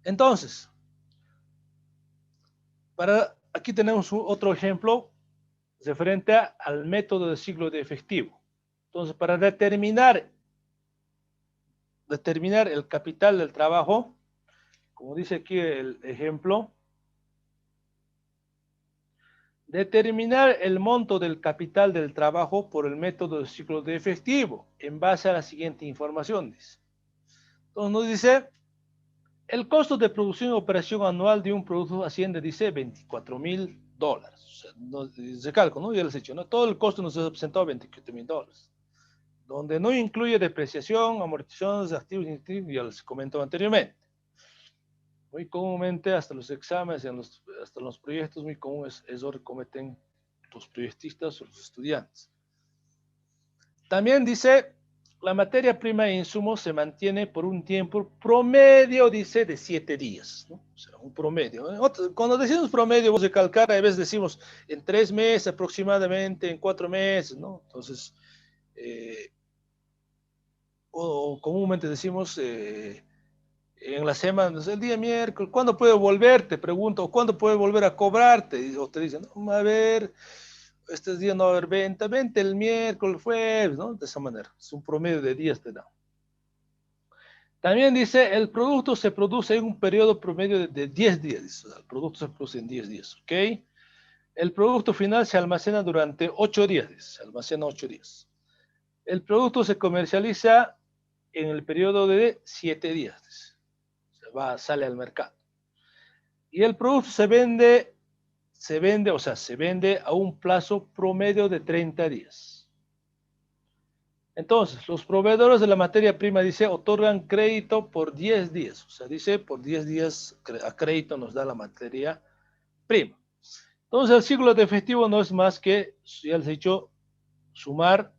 Entonces, aquí tenemos otro ejemplo referente al método de ciclo de efectivo. Entonces, para determinar el capital del trabajo, como dice aquí el ejemplo, determinar el monto del capital del trabajo por el método de ciclo de efectivo en base a la siguiente información. Dice. Entonces nos dice, el costo de producción y operación anual de un producto asciende, dice, $24,000. O sea, se calcula, ¿no? Ya les he dicho, ¿no? Todo el costo nos ha representado $27,000, donde no incluye depreciación, amortizaciones, activos, ya les comento anteriormente. Muy comúnmente, hasta los exámenes, hasta los proyectos, muy común es eso que cometen los proyectistas o los estudiantes. También dice, la materia prima e insumos se mantiene por un tiempo promedio, dice, de 7 días, ¿no? O sea, un promedio. Cuando decimos promedio, vamos a calcar, a veces decimos en 3 meses aproximadamente, en 4 meses, ¿no? Entonces, o comúnmente decimos en la semana, el día miércoles, ¿cuándo puedo volver? Te pregunto, ¿cuándo puedo volver a cobrarte? O te dicen, no, a ver, este día no va a haber venta, vente el miércoles, jueves, ¿no? De esa manera, es un promedio de días te da. También dice, el producto se produce en un periodo promedio de 10 días, dice, el producto se produce en 10 días, ¿ok? El producto final se almacena durante 8 días, dice, se almacena 8 días. El producto se comercializa en el periodo de 7 días, dice. Sale al mercado. Y el producto se vende a un plazo promedio de 30 días. Entonces, los proveedores de la materia prima, dice, otorgan crédito por 10 días. O sea, dice, por 10 días a crédito nos da la materia prima. Entonces, el ciclo de efectivo no es más que, ya les he dicho, sumar,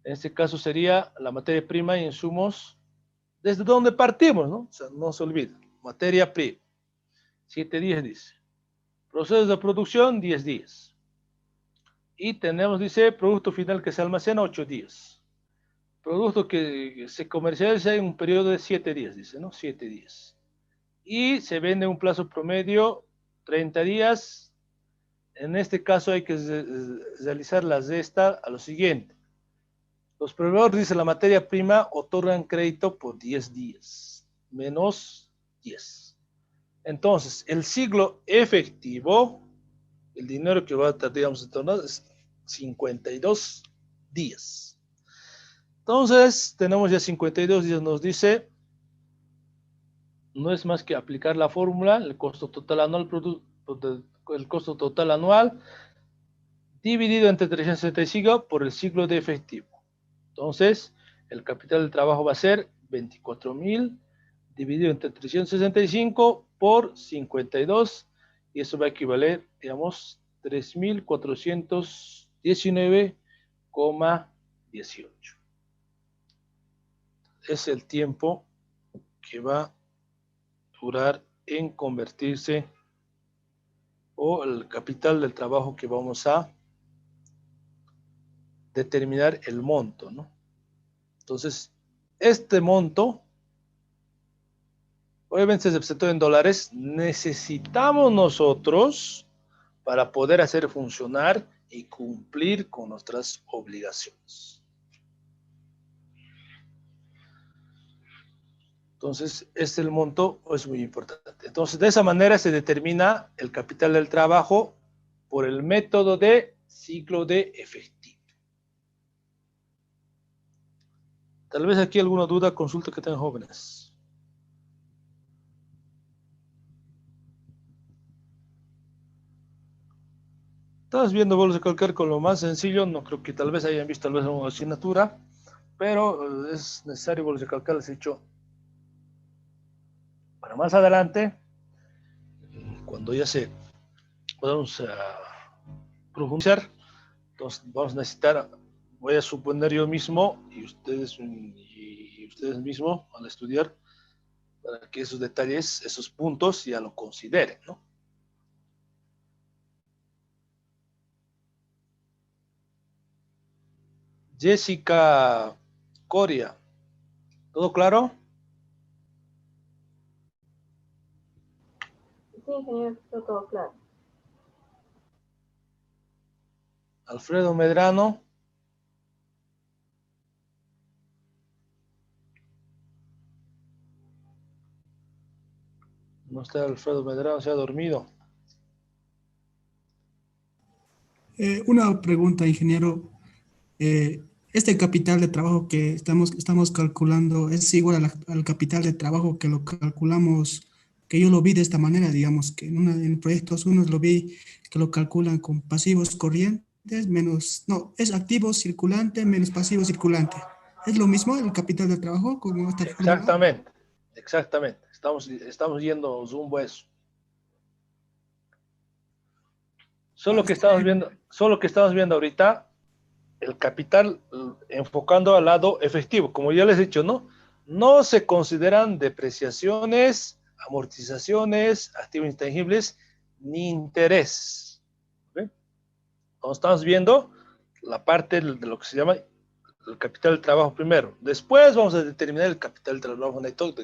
en este caso sería la materia prima y insumos, desde donde partimos, ¿no? O sea, no se olviden, materia prima, 7 días dice. Procesos de producción, 10 días. Y tenemos, dice, producto final que se almacena 8 días. Producto que se comercializa en un periodo de 7 días, dice, ¿no? 7 días. Y se vende en un plazo promedio 30 días. En este caso hay que realizar la resta a lo siguiente. Los proveedores, dice, la materia prima otorgan crédito por 10 días, menos 10. Entonces, el ciclo efectivo, el dinero que va a estar, digamos, en torno es 52 días. Entonces, tenemos ya 52 días, nos dice, no es más que aplicar la fórmula, el costo total anual, el costo total anual dividido entre 365 por el ciclo de efectivo. Entonces, el capital del trabajo va a ser 24.000 dividido entre 365 por 52, y eso va a equivaler, digamos, 3.419,18. Es el tiempo que va a durar en convertirse, o el capital del trabajo que vamos a determinar el monto, ¿no? Entonces, este monto, obviamente se presentó en dólares, necesitamos nosotros para poder hacer funcionar y cumplir con nuestras obligaciones. Entonces, el monto es muy importante. Entonces, de esa manera se determina el capital del trabajo por el método de ciclo de efectivo. Tal vez aquí alguna duda, consulta que tengan jóvenes. Estás viendo bolos de calcar con lo más sencillo, no creo que tal vez hayan visto tal vez una asignatura, pero es necesario bolos de calcar, les he dicho, para más adelante, cuando ya se podamos profundizar, entonces vamos a necesitar, voy a suponer yo mismo y ustedes mismos al estudiar, para que esos detalles, esos puntos ya lo consideren, ¿no? Jessica Coria, ¿todo claro? Sí, ingeniero, está todo claro. Alfredo Medrano. No está Alfredo Medrano, se ha dormido. Una pregunta, ingeniero. Este capital de trabajo que estamos calculando es igual al capital de trabajo que lo calculamos, que yo lo vi de esta manera, digamos, que en proyectos unos lo vi que lo calculan con pasivos corrientes menos, no, es activo circulante menos pasivo circulante. ¿Es lo mismo el capital de trabajo como esta fórmula? Exactamente, exactamente. Estamos yendo rumbo a eso. Solo que estamos viendo ahorita el capital enfocando al lado efectivo. Como ya les he dicho, ¿no? No se consideran depreciaciones, amortizaciones, activos intangibles, ni interés. ¿Okay? Entonces estamos viendo la parte de lo que se llama el capital del trabajo primero. Después vamos a determinar el capital del trabajo neto,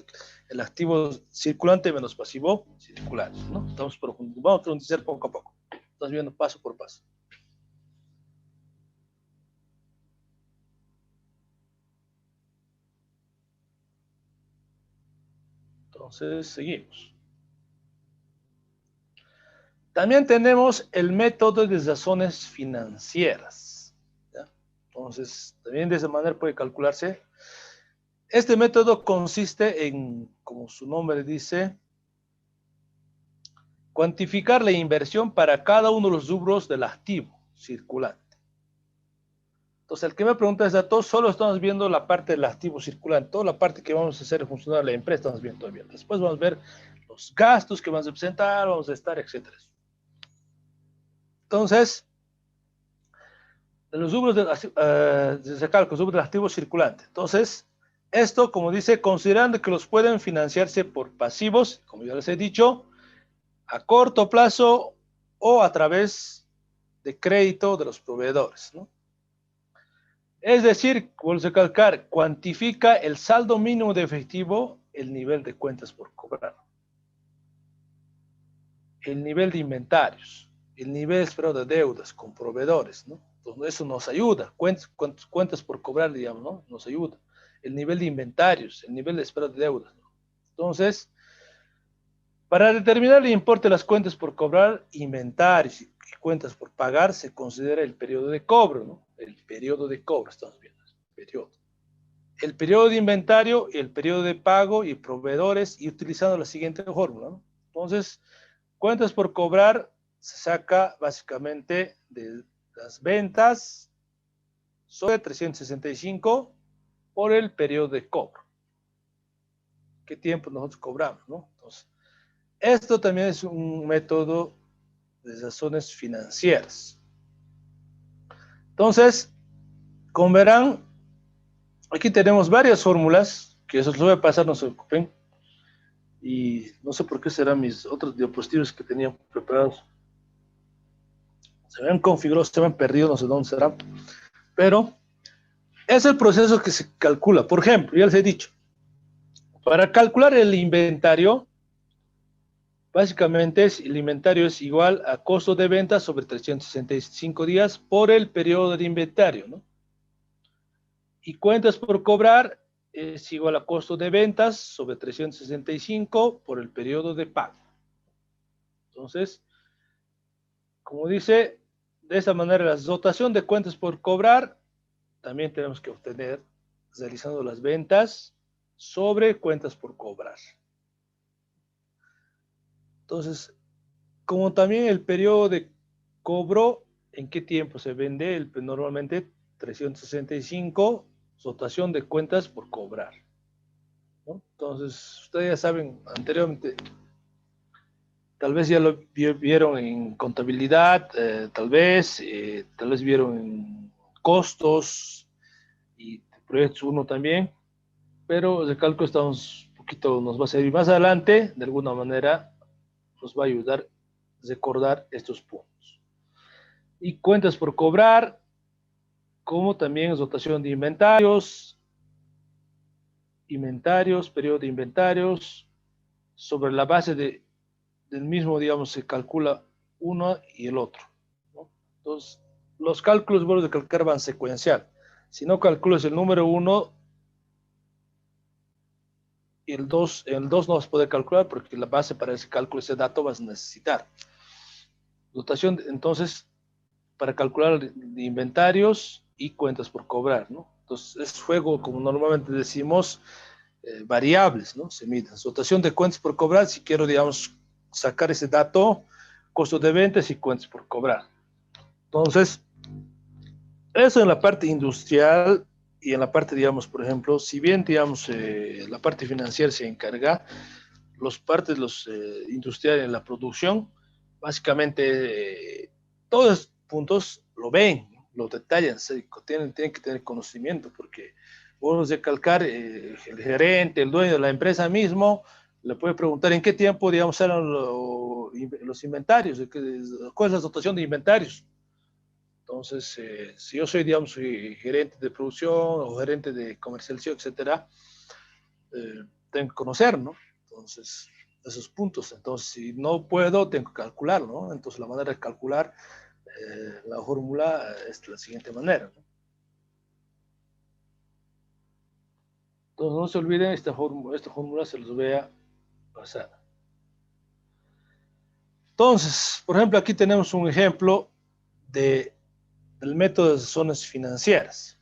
el activo circulante menos pasivo circulante, ¿no? Vamos a profundizar poco a poco. Estamos viendo paso por paso. Entonces, seguimos. También tenemos el método de razones financieras, ¿ya? Entonces, también de esa manera puede calcularse. Este método consiste en, como su nombre dice, cuantificar la inversión para cada uno de los rubros del activo circulante. Entonces, el que me pregunta es dato, solo estamos viendo la parte del activo circulante, toda la parte que vamos a hacer funcionar la empresa, estamos viendo todavía. Después vamos a ver los gastos que vamos a presentar, vamos a estar, etcétera. Entonces, en los rubros se calcula los rubros del activo circulante. Entonces, esto, como dice, considerando que los pueden financiarse por pasivos, como ya les he dicho, a corto plazo o a través de crédito de los proveedores, ¿no? Es decir, vuelvo a recalcar, cuantifica el saldo mínimo de efectivo, el nivel de cuentas por cobrar, el nivel de inventarios, el nivel esperado de deudas con proveedores, ¿no? Entonces, eso nos ayuda, cuentas por cobrar, digamos, ¿no? Nos ayuda. El nivel de inventarios, el nivel de esperado de deudas, ¿no? Entonces, para determinar el importe de las cuentas por cobrar, inventarios y cuentas por pagar, se considera el periodo de cobro, ¿no? El periodo de cobro, estamos viendo, el periodo. el periodo de inventario, el periodo de pago y proveedores, y utilizando la siguiente fórmula, ¿no? Entonces, cuentas por cobrar se saca básicamente de las ventas sobre 365 por el periodo de cobro. ¿Qué tiempo nosotros cobramos, no? Entonces, esto también es un método de razones financieras. Entonces, como verán, aquí tenemos varias fórmulas, que eso les voy a pasar, no se preocupen. Y no sé por qué serán mis otros diapositivas que tenía preparados. Se me han configurado, se me han perdido, no sé dónde serán. Pero es el proceso que se calcula. Por ejemplo, ya les he dicho, para calcular el inventario, básicamente el inventario es igual a costo de venta sobre 365 días por el periodo de inventario, ¿no? Y cuentas por cobrar es igual a costo de ventas sobre 365 por el periodo de pago. Entonces, como dice, de esa manera la dotación de cuentas por cobrar también tenemos que obtener realizando las ventas sobre cuentas por cobrar. Entonces, como también el periodo de cobro, ¿en qué tiempo se vende? Normalmente 365, dotación de cuentas por cobrar, ¿no? Entonces, ustedes ya saben anteriormente, tal vez ya lo vieron en contabilidad, tal vez vieron en costos y proyectos 1 también, pero el cálculo estamos un poquito, nos va a servir más adelante, de alguna manera nos va a ayudar a recordar estos puntos. Y cuentas por cobrar, como también dotación de inventarios, periodo de inventarios, sobre la base del mismo, digamos, se calcula uno y el otro, ¿no? Entonces, los cálculos vuelvo de calcular van secuencial. Si no calculas el número 1 y el 2 no vas a poder calcular porque la base para ese cálculo, ese dato vas a necesitar. Dotación, entonces, para calcular de inventarios y cuentas por cobrar, ¿no? Entonces, es juego, como normalmente decimos, variables, ¿no? Se miden. Dotación de cuentas por cobrar, si quiero, digamos, sacar ese dato, costo de ventas y cuentas por cobrar. Entonces, eso en la parte industrial y en la parte, digamos, por ejemplo, si bien, digamos, la parte financiera se encarga, los industriales en la producción, básicamente, todos los puntos lo ven, lo detallan, tienen que tener conocimiento, porque vos de calcar, el gerente, el dueño de la empresa mismo, le puede preguntar en qué tiempo, digamos, eran los inventarios, cuál es la dotación de inventarios. Entonces, si yo soy, digamos, gerente de producción o gerente de comercialización, etcétera, tengo que conocer, ¿no? Entonces, esos puntos. Entonces, si no puedo, tengo que calcular, ¿no? Entonces, la manera de calcular la fórmula es de la siguiente manera, ¿no? Entonces, no se olviden, esta fórmula se los voy a pasar. Entonces, por ejemplo, aquí tenemos un ejemplo del método de zonas financieras.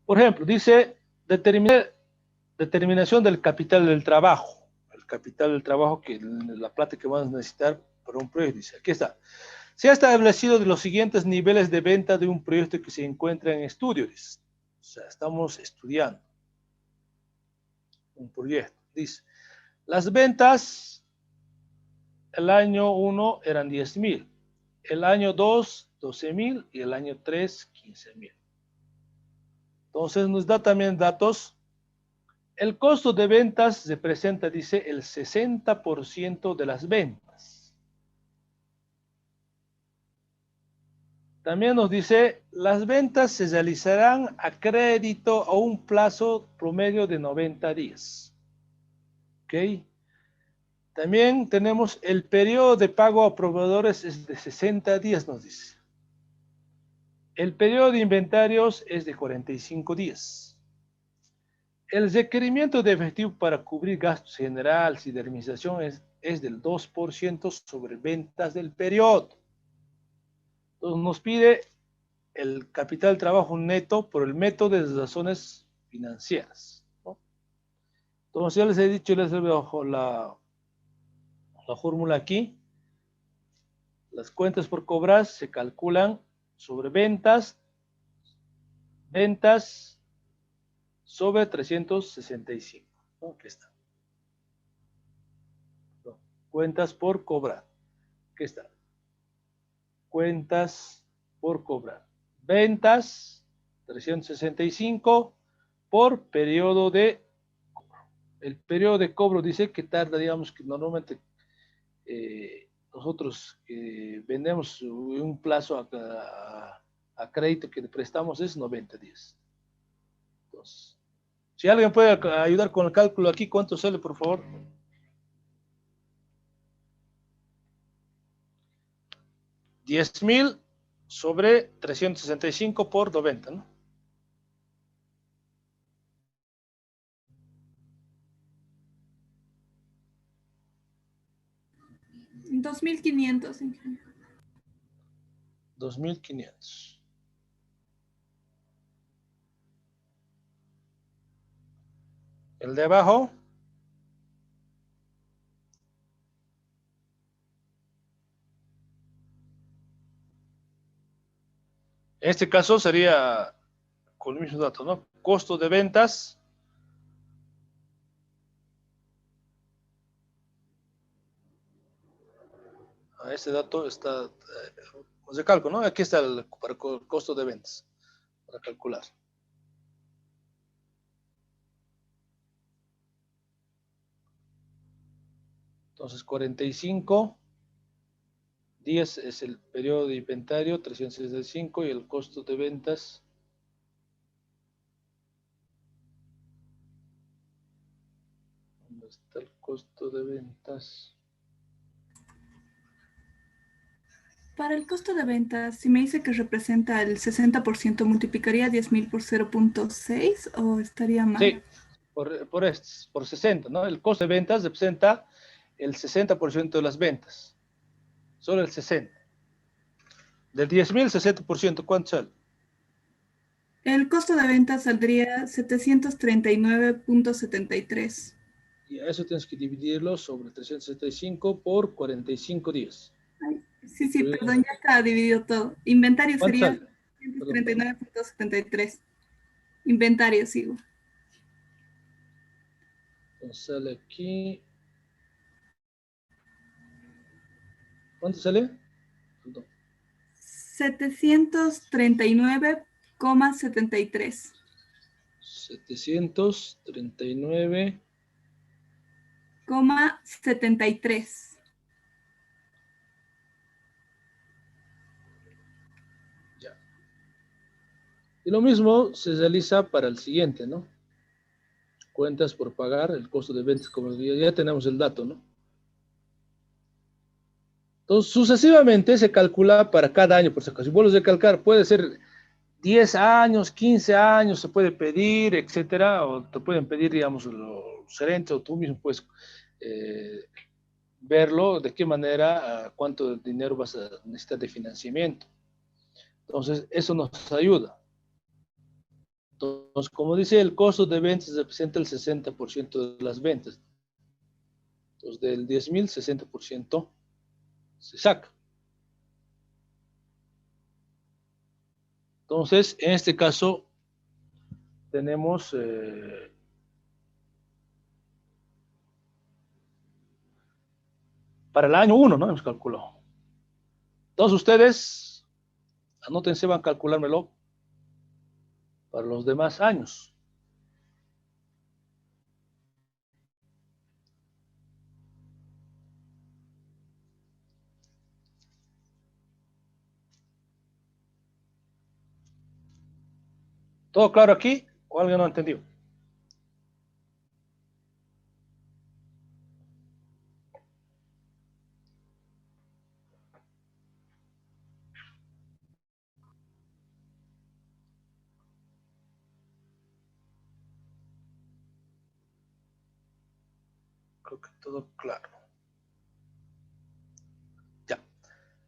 Por ejemplo, dice determinación del capital del trabajo. El capital del trabajo, que la plata que vamos a necesitar para un proyecto. Dice, aquí está. Se ha establecido de los siguientes niveles de venta de un proyecto que se encuentra en estudio. Dice. O sea, estamos estudiando un proyecto. Dice, las ventas el año 1 eran 10,000, el año 2, 12,000 y el año 3, 15,000. Entonces nos da también datos. El costo de ventas representa, dice, el 60% de las ventas. También nos dice, las ventas se realizarán a crédito a un plazo promedio de 90 días. ¿Ok? También tenemos el periodo de pago a proveedores es de 60 días, nos dice. El periodo de inventarios es de 45 días. El requerimiento de efectivo para cubrir gastos generales y de administración es del 2% sobre ventas del periodo. Entonces nos pide el capital de trabajo neto por el método de razones financieras, ¿no? Entonces, ya les he dicho, les he dado la fórmula aquí. Las cuentas por cobrar se calculan sobre ventas sobre 365. ¿No? Aquí está. No, cuentas por cobrar. Aquí está. Cuentas por cobrar. Ventas 365 por periodo de cobro. El periodo de cobro dice que tarda, digamos que normalmente nosotros vendemos un plazo a crédito que le prestamos es 90 días. Entonces, si alguien puede ayudar con el cálculo aquí, ¿cuánto sale, por favor? 10,000 sobre 365 por 90, ¿no? $2,500, ingeniero. 2,500. El de abajo. En este caso sería con el mismo dato, ¿no? Costo de ventas. Este dato está de cálculo, ¿no? Aquí está el costo de ventas para calcular. Entonces, 45, 10 es el periodo de inventario, 365 y el costo de ventas. ¿Dónde está el costo de ventas? Para el costo de ventas, si me dice que representa el 60%, ¿multiplicaría 10,000 por 0.6 o estaría mal? Sí, por 60, ¿no? El costo de ventas representa el 60% de las ventas. Solo el 60. Del 10,000, 60%, ¿cuánto sale? El costo de ventas saldría 739.73. Y a eso tienes que dividirlo sobre 365 por 45 días. Ay, sí, perdón, ya está dividido todo. Inventario ¿Cuánto sería sale? 139.73. Inventario, sigo. Entonces sale aquí. ¿Cuánto sale? Perdón. 739,73. 739,73. Ya. Y lo mismo se realiza para el siguiente, ¿no? Cuentas por pagar, el costo de ventas, como ya tenemos el dato, ¿no? Entonces, sucesivamente se calcula para cada año, por si acaso. Si vuelves a calcular, puede ser 10 años, 15 años, se puede pedir, etcétera, o te pueden pedir, digamos, los gerentes, o tú mismo puedes verlo, de qué manera, cuánto dinero vas a necesitar de financiamiento. Entonces, eso nos ayuda. Entonces, como dice, el costo de ventas representa el 60% de las ventas. Entonces, del 10,000, 60% se saca. Entonces, en este caso, tenemos para el año 1, ¿no? Hemos calculado. Todos ustedes, anótense, van a calculármelo para los demás años. ¿Todo claro aquí o alguien no entendió? Creo que todo claro. Ya.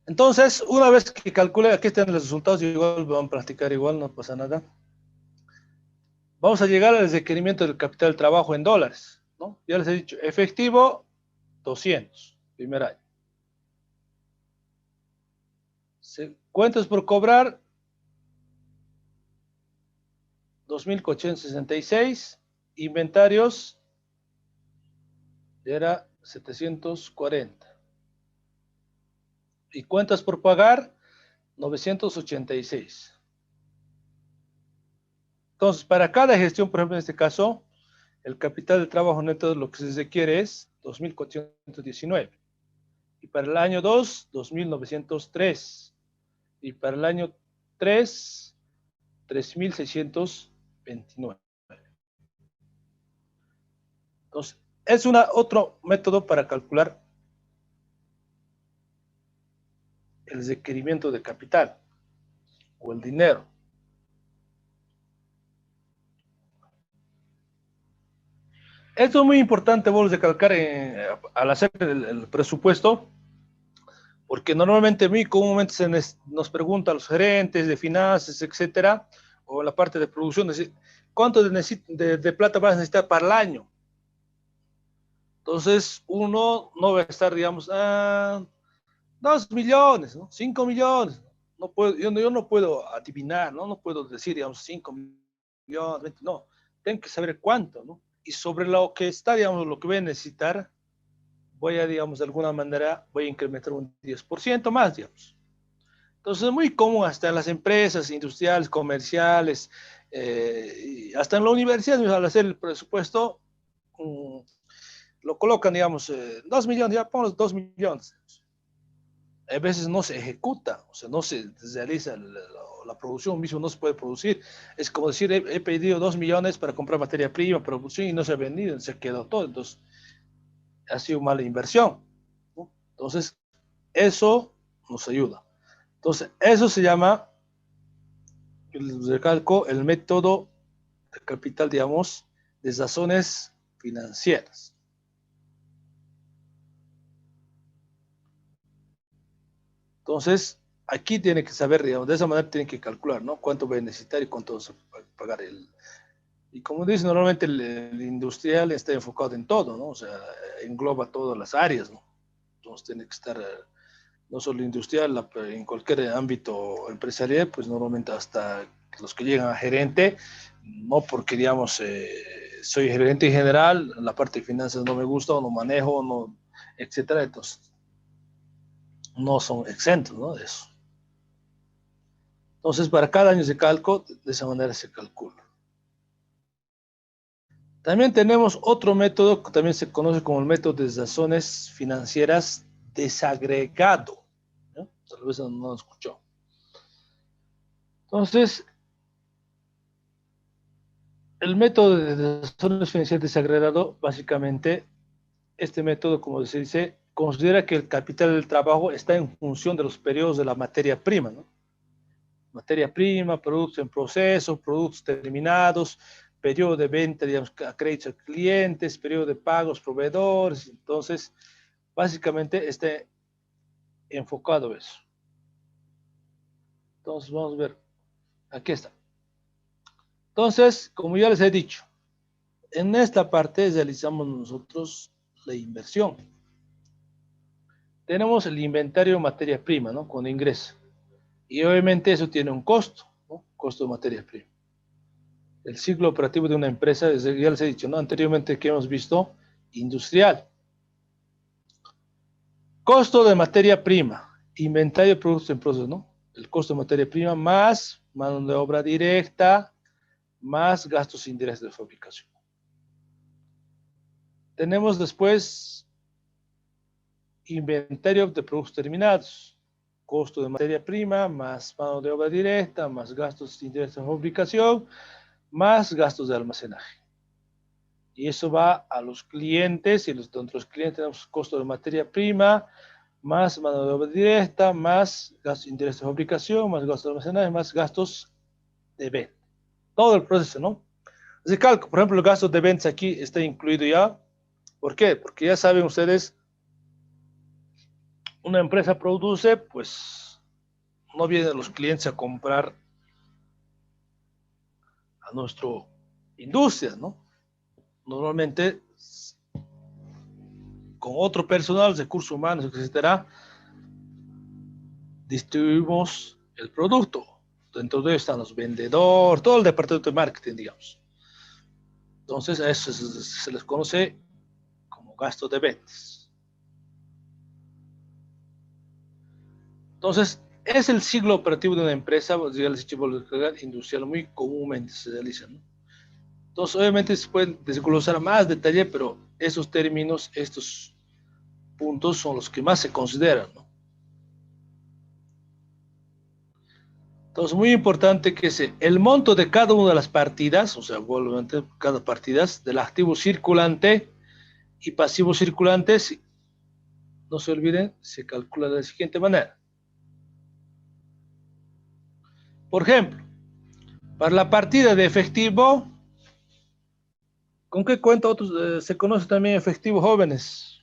Entonces, una vez que calcule, aquí están los resultados, igual van a practicar igual, no pasa nada. vamos a llegar al requerimiento del capital de trabajo en dólares, ¿no? Ya les he dicho, efectivo, 200, primer año. Cuentas por cobrar, 2.466. Inventarios, era 740. Y cuentas por pagar, 986. Entonces, para cada gestión, por ejemplo, en este caso, el capital de trabajo neto lo que se requiere es 2.419. Y para el año 2, 2.903. Y para el año 3, 3.629. Entonces, es otro método para calcular el requerimiento de capital o el dinero. Esto es muy importante, vos recalcar al hacer el presupuesto, porque normalmente, muy comúnmente nos preguntan los gerentes de finanzas, etcétera, o la parte de producción, ¿cuánto de plata vas a necesitar para el año? Entonces, uno no va a estar, digamos, 2 millones, ¿no? 5 millones. No puedo, yo no puedo adivinar, ¿no? No puedo decir, digamos, 5 millones, 20, no. Tengo que saber cuánto, ¿no? Y sobre lo que está, digamos, lo que voy a necesitar, voy a, digamos, de alguna manera, voy a incrementar un 10% más, digamos. Entonces, es muy común hasta en las empresas industriales, comerciales, y hasta en la universidad, al hacer el presupuesto, lo colocan, digamos, 2 millones, ya ponemos 2 millones. A veces no se ejecuta, o sea, no se realiza la producción mismo, no se puede producir. Es como decir, he pedido 2 millones para comprar materia prima, producción, y no se ha vendido, se quedó todo. Entonces, ha sido mala inversión, ¿no? Entonces, eso nos ayuda. Entonces, eso se llama, recalco, el método de capital, digamos, de razones financieras. Entonces, aquí tiene que saber, digamos, de esa manera tiene que calcular, ¿no? Cuánto va a necesitar y cuánto va a pagar el. Y como dice, normalmente el industrial está enfocado en todo, ¿no? O sea, engloba todas las áreas, ¿no? Entonces tiene que estar, no solo industrial, en cualquier ámbito empresarial, pues normalmente hasta los que llegan a gerente, no porque, digamos, soy gerente general, la parte de finanzas no me gusta, o no manejo, no, etcétera, entonces no son exentos, ¿no? De eso. Entonces, para cada año de cálculo, de esa manera se calcula. También tenemos otro método que también se conoce como el método de razones financieras desagregado, ¿no? Tal vez no lo escuchó. Entonces, el método de razones financieras desagregado, básicamente, este método, como se dice, considera que el capital del trabajo está en función de los periodos de la materia prima, ¿no? Materia prima, productos en proceso, productos terminados, periodo de venta, digamos, a créditos a clientes, periodo de pagos, proveedores. Entonces, básicamente está enfocado eso. Entonces, vamos a ver. Aquí está. Entonces, como ya les he dicho, en esta parte realizamos nosotros la inversión. Tenemos el inventario de materia prima, ¿no? Cuando ingresa. Y obviamente eso tiene un costo, ¿no? Costo de materia prima. El ciclo operativo de una empresa, ya les he dicho, ¿no? Anteriormente que hemos visto, industrial. Costo de materia prima, inventario de productos en proceso, ¿no? El costo de materia prima más mano de obra directa, más gastos indirectos de fabricación. Tenemos después inventario de productos terminados, costo de materia prima, más mano de obra directa, más gastos indirectos de fabricación, más gastos de almacenaje. Y eso va a los clientes, y dentro de los clientes tenemos costo de materia prima, más mano de obra directa, más gastos indirectos de fabricación, más gastos de almacenaje, más gastos de venta. Todo el proceso, ¿no? Así que, por ejemplo, el gasto de ventas aquí está incluido ya. ¿Por qué? Porque ya saben ustedes, una empresa produce, pues no vienen los clientes a comprar a nuestro industrias, ¿no? Normalmente con otro personal, recursos humanos, etcétera, distribuimos el producto. Dentro de ellos están los vendedores, todo el departamento de marketing, digamos. Entonces, a eso se les conoce como gasto de ventas. Entonces, es el ciclo operativo de una empresa, ya les he dicho, industrial, muy comúnmente se realiza, ¿no? Entonces, obviamente se pueden desglosar más detalle, pero esos términos, estos puntos son los que más se consideran, ¿no? Entonces, muy importante que el monto de cada una de las partidas, o sea, obviamente cada partida del activo circulante y pasivo circulante, no se olviden, se calcula de la siguiente manera. Por ejemplo, para la partida de efectivo, ¿con qué cuenta otros, se conoce también efectivo jóvenes?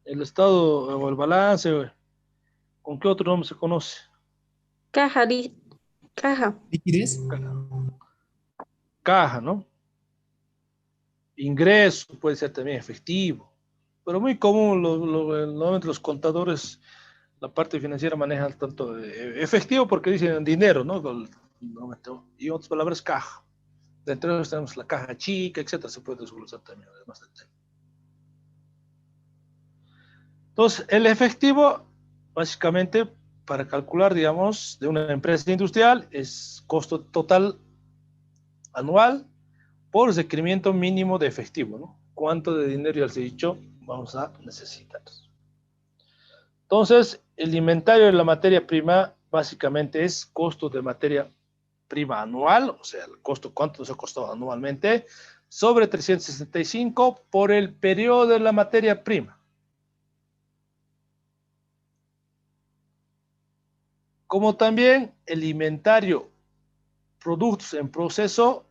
El estado o el balance, ¿con qué otro nombre se conoce? Caja, caja. ¿Liquidez? Caja, ¿no? Ingreso puede ser también efectivo, pero muy común, normalmente los contadores, la parte financiera manejan tanto efectivo porque dicen dinero, ¿no? Y en otras palabras, caja. Dentro de ellos tenemos la caja chica, etcétera, se puede desglosar también, además del tema. Entonces, el efectivo, básicamente, para calcular, digamos, de una empresa industrial, es costo total anual por requerimiento mínimo de efectivo, ¿no? ¿Cuánto de dinero, ya les he dicho, vamos a necesitar? Entonces, el inventario de la materia prima, básicamente, es costo de materia prima anual, o sea, el costo, cuánto nos ha costado anualmente, sobre 365 por el periodo de la materia prima. Como también el inventario productos en proceso,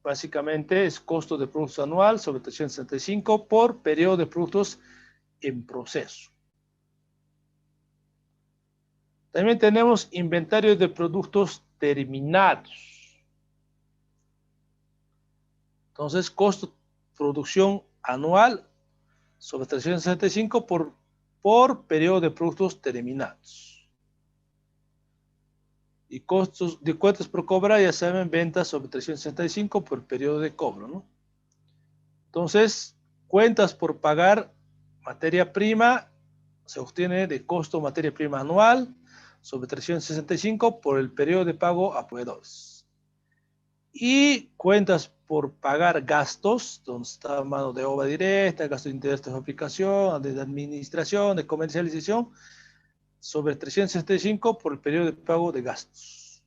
básicamente es costo de productos anual sobre 365 por periodo de productos en proceso. También tenemos inventario de productos terminados. Entonces, costo producción anual sobre 365 por periodo de productos terminados. Y costos de cuentas por cobrar, ya saben, ventas sobre 365 por periodo de cobro, ¿no? Entonces, cuentas por pagar, materia prima, se obtiene de costo materia prima anual sobre 365 por el periodo de pago a proveedores. Y cuentas por pagar gastos, donde está mano de obra directa, gasto de interés de fabricación, de administración, de comercialización, sobre 365 por el periodo de pago de gastos.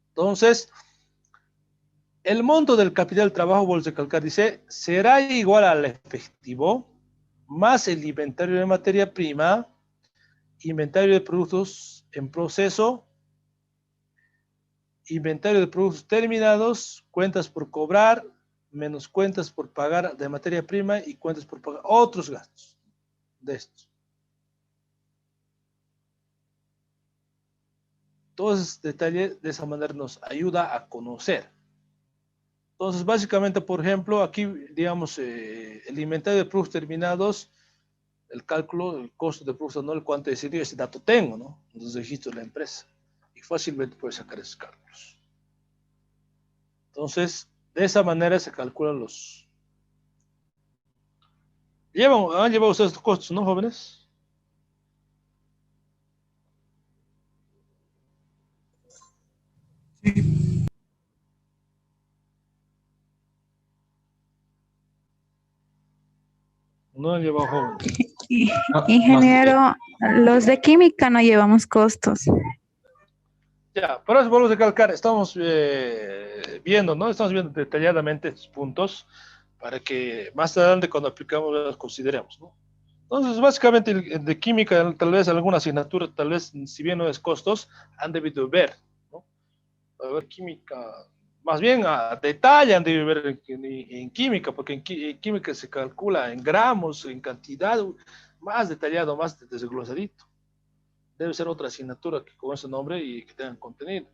Entonces, el monto del capital de trabajo, vuelvo a recalcar, dice, será igual al efectivo más el inventario de materia prima, inventario de productos en proceso, inventario de productos terminados, cuentas por cobrar, menos cuentas por pagar de materia prima y cuentas por pagar otros gastos de estos. Todo ese detalle de esa manera nos ayuda a conocer. Entonces, básicamente, por ejemplo, aquí, digamos, el inventario de productos terminados, el cálculo, el costo de productos anual, cuánto he decidido, ese dato tengo, ¿no? En los registros de la empresa. Y fácilmente puedes sacar esos cálculos. Entonces, de esa manera se calculan los... Han llevado ustedes estos costos, ¿no, jóvenes? Sí. No han llevado jóvenes. Ingeniero, los de química no llevamos costos. Ya, por eso vuelvo a recalcar, estamos viendo, ¿no? Estamos viendo detalladamente estos puntos para que más adelante cuando aplicamos los consideremos, ¿no? Entonces, básicamente el de química, tal vez alguna asignatura, tal vez si bien no es costos, han debido ver, ¿no? A ver, química, más bien a detalle han debido ver en química, porque en química se calcula en gramos, en cantidad, más detallado, más desglosadito. Debe ser otra asignatura que con ese nombre y que tengan contenido.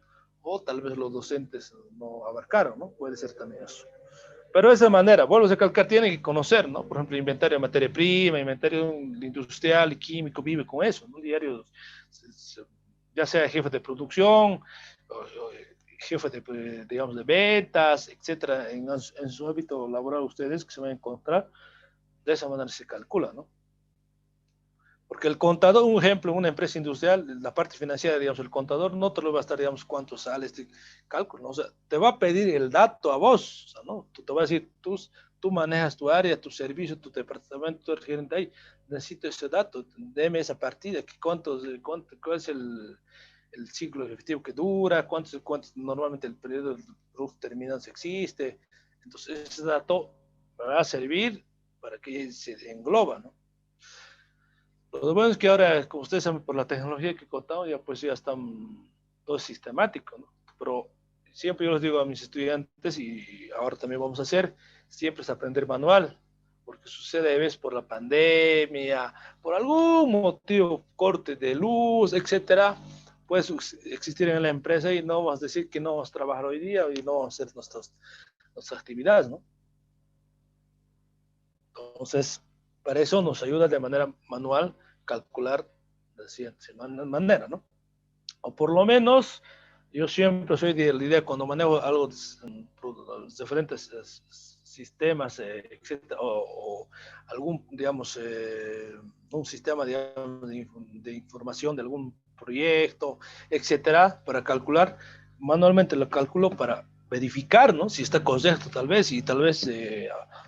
o tal vez los docentes no abarcaron, ¿no? Puede ser también eso. Pero de esa manera, vuelvo a recalcar, tienen que conocer, ¿no? Por ejemplo, inventario de materia prima, inventario industrial y químico, vive con eso, ¿no? Diario, ya sea jefe de producción, o jefe de, digamos, de ventas, etcétera, en su hábito laboral ustedes que se van a encontrar, de esa manera se calcula, ¿no? Porque el contador, un ejemplo, en una empresa industrial, la parte financiera, digamos, el contador no te lo va a estar, digamos, cuánto sale este cálculo, ¿no? O sea, te va a pedir el dato a vos, o sea, ¿no? Te va a decir, tú manejas tu área, tu servicio, tu departamento, tu gerente ahí, necesito ese dato, deme esa partida, cuál es el ciclo efectivo que dura, cuántos normalmente el periodo de producto terminado existe. Entonces, ese dato va a servir para que se engloba, ¿no? Lo bueno es que ahora, como ustedes saben, por la tecnología que contamos, ya pues ya están todo sistemático, ¿no? Pero siempre yo les digo a mis estudiantes, y ahora también vamos a hacer, siempre es aprender manual, porque sucede a veces por la pandemia, por algún motivo, corte de luz, etcétera, puede existir en la empresa y no vamos a decir que no vamos a trabajar hoy día y no vamos a hacer nuestras actividades, ¿no? Entonces, para eso nos ayuda de manera manual calcular de la siguiente manera, ¿no? O por lo menos, yo siempre soy de la idea cuando manejo algo de diferentes sistemas, etcétera, o algún, digamos, un sistema, digamos, de información de algún proyecto, etcétera, para calcular, manualmente lo calculo para verificar, ¿no? Si está correcto tal vez, y tal vez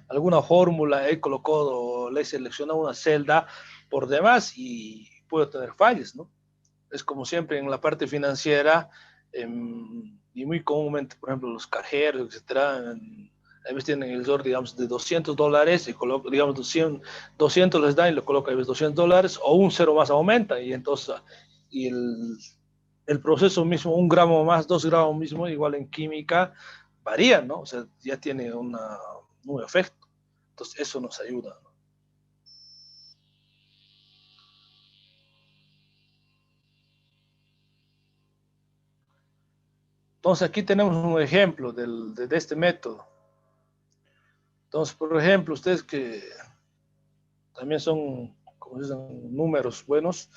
alguna fórmula he colocado, le he seleccionado una celda por demás y puedo tener fallas, ¿no? Es como siempre en la parte financiera, y muy comúnmente, por ejemplo, los cajeros, etcétera, a veces tienen el error, digamos, de $200 y colocan, digamos, 200 les dan y le colocan a veces $200, o un cero más aumenta, y entonces, y el proceso mismo, 1 gramo más, 2 gramos mismo, igual en química, varía, ¿no? O sea, ya tiene un efecto. Entonces, eso nos ayuda, ¿no? Entonces, aquí tenemos un ejemplo de este método. Entonces, por ejemplo, ustedes que también son, como dicen, números buenos,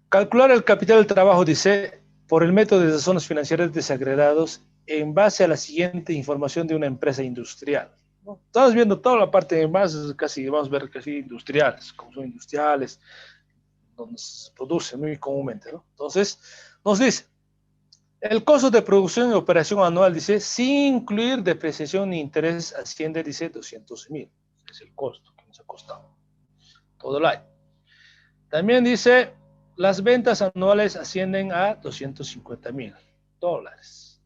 calcular el capital del trabajo, dice, por el método de zonas financieras desagregados en base a la siguiente información de una empresa industrial, ¿no? Estamos viendo toda la parte más, casi vamos a ver casi industriales, como son industriales, donde se produce muy comúnmente, ¿no? Entonces, nos dice, el costo de producción y operación anual, dice, sin incluir depreciación ni interés, asciende, dice, 200,000. Es el costo que nos ha costado todo el año. También dice, las ventas anuales ascienden a $250,000.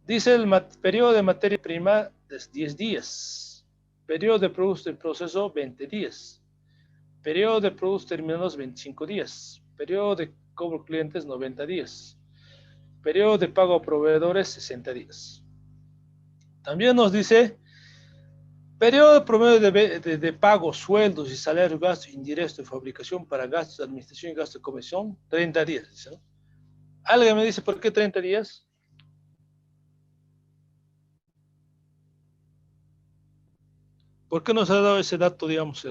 Dice, el periodo de materia prima es 10 días. Periodo de producto en proceso, 20 días. Periodo de productos terminados, 25 días. Periodo de cobro clientes, 90 días. Periodo de pago a proveedores, 60 días. También nos dice, periodo de promedio de pago, sueldos y salarios, gastos indirectos de fabricación para gastos de administración y gastos de comisión, 30 días. Dice, ¿no? ¿Alguien me dice por qué 30 días? ¿Por qué nos ha dado ese dato, digamos,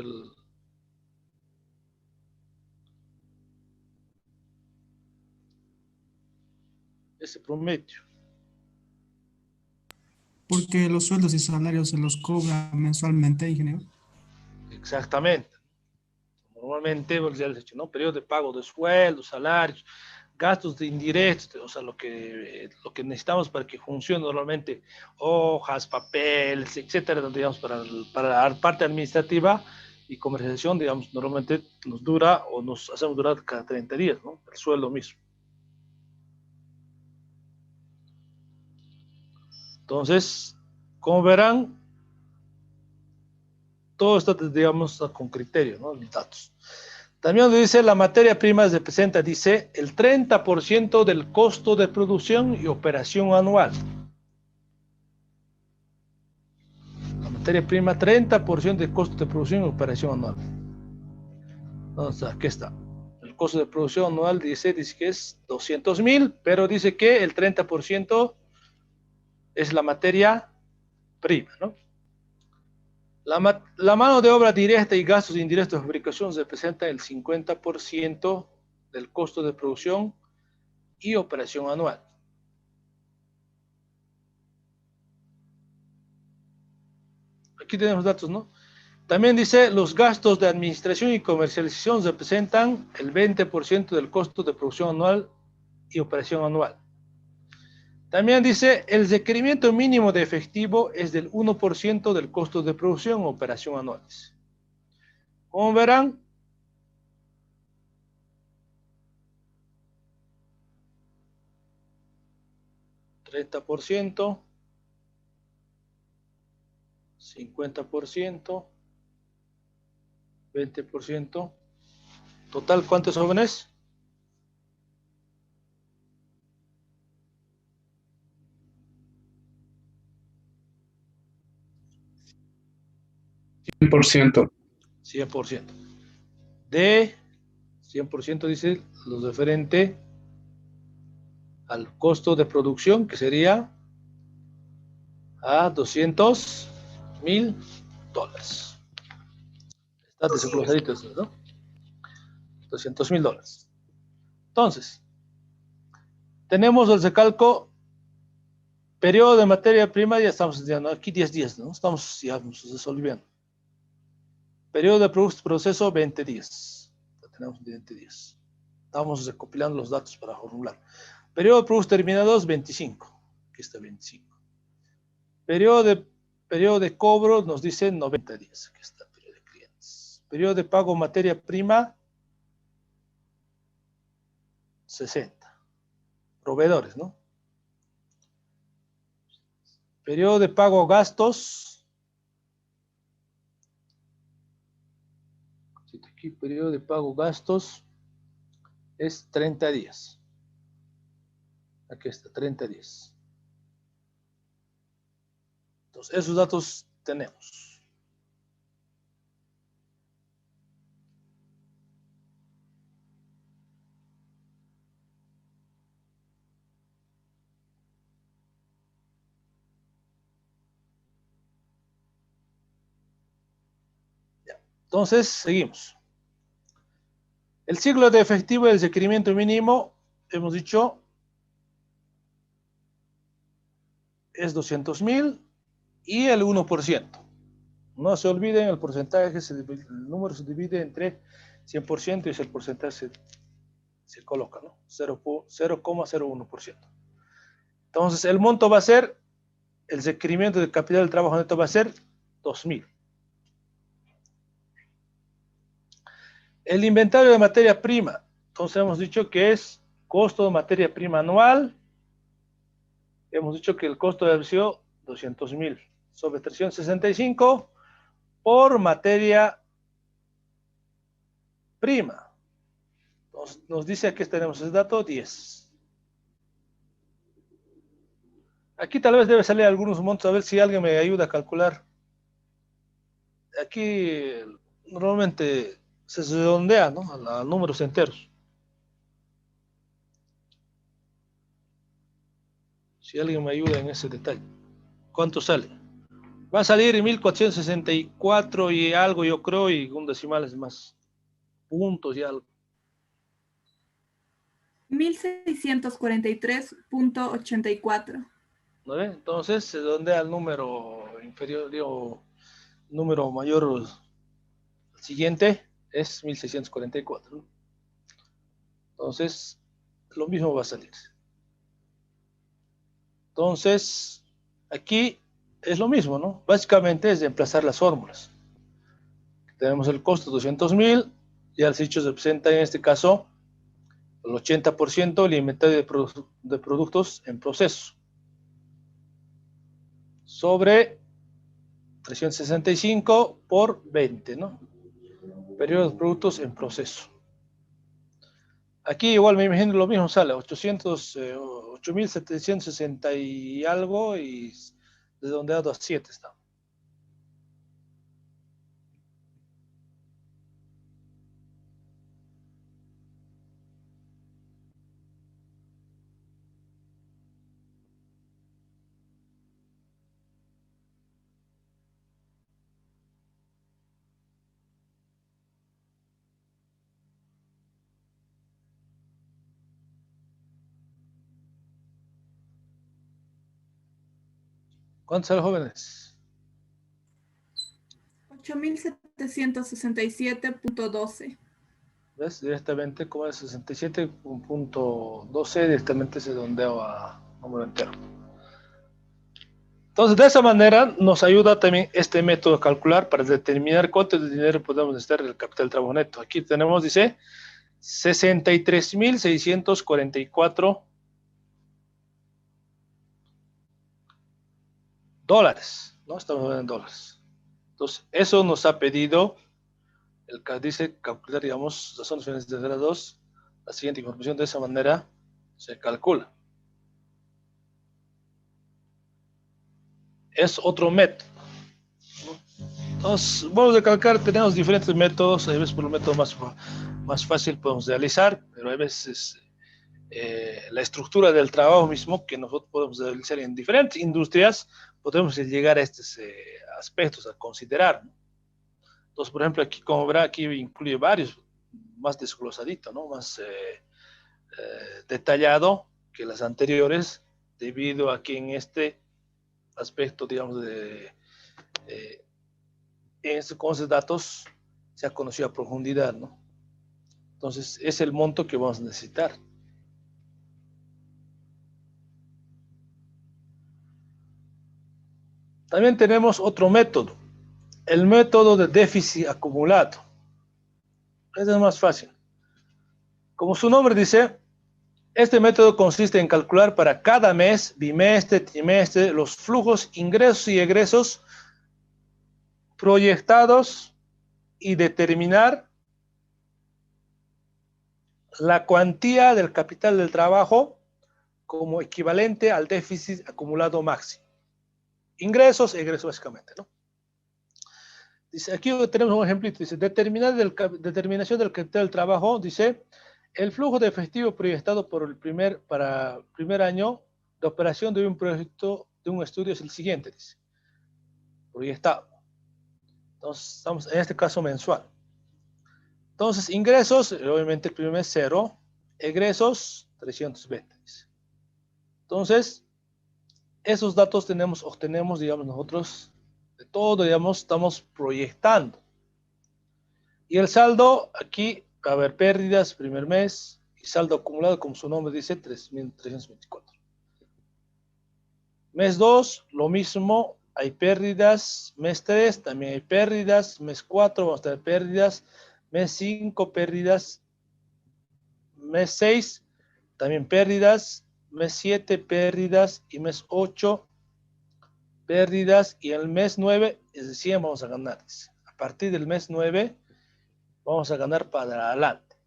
ese promedio? Porque los sueldos y salarios se los cobra mensualmente, ingeniero. Exactamente. Normalmente, ya les he dicho, ¿no? Periodo de pago de sueldos, salarios, gastos de indirectos, o sea, lo que necesitamos para que funcione normalmente, hojas, papeles, etcétera, digamos, para la parte administrativa y comercialización, digamos, normalmente nos dura o nos hacemos durar cada 30 días, ¿no? El sueldo mismo. Entonces, como verán, todo esto, digamos, con criterio, ¿no? Los datos. También dice, la materia prima representa, dice, el 30% del costo de producción y operación anual. La materia prima, 30% del costo de producción y operación anual. Entonces, aquí está. El costo de producción anual dice que es 200.000, pero dice que el 30% es la materia prima, ¿no? La mano de obra directa y gastos indirectos de fabricación representan el 50% del costo de producción y operación anual. Aquí tenemos datos, ¿no? También dice, los gastos de administración y comercialización representan el 20% del costo de producción anual y operación anual. También dice, el requerimiento mínimo de efectivo es del 1% del costo de producción o operación anuales. Como verán, ¿30%? ¿50%? ¿20%? Total, ¿cuántos jóvenes? 100%. 100%. De 100% dice lo referente al costo de producción, que sería a $200.000. Está desglosadito eso, ¿no? $200.000. Entonces, tenemos el recalco, periodo de materia prima, ya estamos estudiando, aquí 10 días, ¿no? Estamos ya resolviendo. Periodo de proceso, 20 días. Ya tenemos 20 días. Estamos recopilando los datos para formular. Periodo de productos terminados, 25. Aquí está 25. Periodo de cobro nos dice 90 días. Aquí está el periodo de clientes. Periodo de pago materia prima, 60. Proveedores, ¿no? Periodo de pago gastos. Aquí periodo de pago gastos es 30 días. Aquí está, 30 días. Entonces, esos datos tenemos. Ya. Entonces, seguimos. El ciclo de efectivo y el requerimiento mínimo, hemos dicho, es 200.000 y el 1%. No se olviden, el porcentaje, el número se divide entre 100% y es el porcentaje se coloca, ¿no? 0,01%. Entonces, el monto va a ser, el requerimiento de capital del trabajo neto va a ser 2.000. El inventario de materia prima, entonces hemos dicho que es costo de materia prima anual. Hemos dicho que el costo debe ser 200.000 sobre 365 por materia prima. Nos dice aquí tenemos ese dato 10. Aquí tal vez debe salir algunos montos, a ver si alguien me ayuda a calcular. Aquí normalmente se redondea, ¿no? A números enteros. Si alguien me ayuda en ese detalle. ¿Cuánto sale? Va a salir 1464 y algo, yo creo, y un decimal es más. Puntos y algo. 1643.84. ¿No ve? Entonces se redondea al número inferior, digo, número mayor. El siguiente es 1644, ¿no? Entonces, lo mismo va a salir. Entonces, aquí es lo mismo, ¿no? Básicamente es reemplazar las fórmulas. Tenemos el costo 200.000, y al dicho se presenta en este caso el 80% del inventario de productos en proceso sobre 365 por 20, ¿no? Periodo de productos en proceso. Aquí igual me imagino lo mismo sale, 8.760 y algo, y redondeado a 7 está. ¿Cuántos sale, jóvenes? 8.767.12. ¿Ves? Directamente, como es 67.12, directamente se redondeo a número entero. Entonces, de esa manera nos ayuda también este método de calcular para determinar cuánto de dinero podemos necesitar del capital de trabajo neto. Aquí tenemos, dice, 63.644 dólares, ¿no? Estamos hablando en dólares. Entonces, eso nos ha pedido, dice calcular, digamos, razones financieras de las dos, la siguiente información, de esa manera se calcula. Es otro método, ¿no? Entonces, vamos a calcular, tenemos diferentes métodos, a veces por el método más fácil podemos realizar, pero a veces la estructura del trabajo mismo que nosotros podemos realizar en diferentes industrias, podemos llegar a estos aspectos a considerar, ¿no? Entonces, por ejemplo, aquí como verá, aquí incluye varios, más desglosadito, ¿no? Más detallado que las anteriores, debido a que en este aspecto, digamos, con esos datos se ha conocido a profundidad, ¿no? Entonces, es el monto que vamos a necesitar. También tenemos otro método, el método de déficit acumulado. Este es más fácil. Como su nombre dice, este método consiste en calcular para cada mes, bimestre, trimestre, los flujos, ingresos y egresos proyectados y determinar la cuantía del capital del trabajo como equivalente al déficit acumulado máximo. Ingresos, egresos básicamente, ¿no? Dice, aquí tenemos un ejemplito, dice, determinación del capital del trabajo, dice, el flujo de efectivo proyectado para el primer año de operación de un proyecto, de un estudio es el siguiente, dice, proyectado. Entonces, estamos en este caso mensual. Entonces, ingresos, obviamente el primer mes 0, egresos 320, dice. Entonces, esos datos obtenemos, digamos, nosotros de todo, digamos, estamos proyectando. Y el saldo, aquí va a haber pérdidas, primer mes, y saldo acumulado, como su nombre dice, 3.324. Mes 2, lo mismo, hay pérdidas. Mes 3, también hay pérdidas. Mes 4, vamos a tener pérdidas. Mes 5, pérdidas. Mes 6, también pérdidas. Mes 7, pérdidas. Y mes 8, pérdidas. Y el mes 9, es decir, vamos a ganar. A partir del mes 9, vamos a ganar para adelante.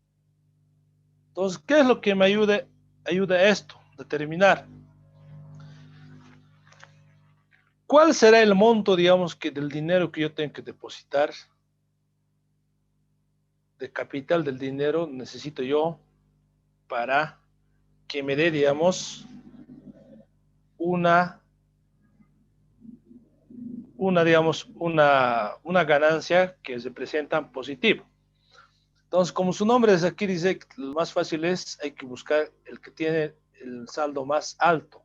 Entonces, ¿qué es lo que me ayuda a esto? Determinar cuál será el monto, digamos, del dinero que yo tengo que depositar, de capital del dinero necesito yo para que me dé, digamos, una ganancia que se presenta positiva. Entonces, como su nombre desde aquí dice, lo más fácil es, hay que buscar el que tiene el saldo más alto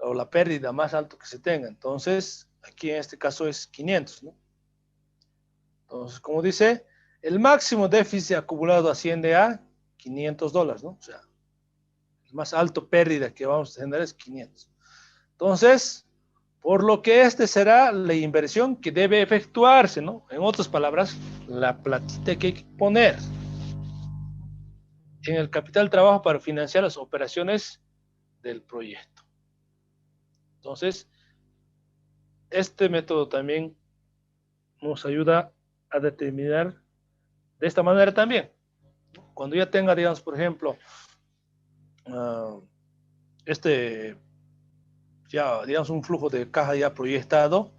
o la pérdida más alto que se tenga. Entonces, aquí en este caso es 500, ¿no? Entonces, como dice, el máximo déficit acumulado asciende a $500, ¿no? O sea, el más alto pérdida que vamos a generar es 500. Entonces, por lo que este será la inversión que debe efectuarse, ¿no? En otras palabras, la platita que hay que poner en el capital de trabajo para financiar las operaciones del proyecto. Entonces, este método también nos ayuda a determinar de esta manera también. Cuando ya tenga, digamos, por ejemplo, ya, digamos, un flujo de caja ya proyectado,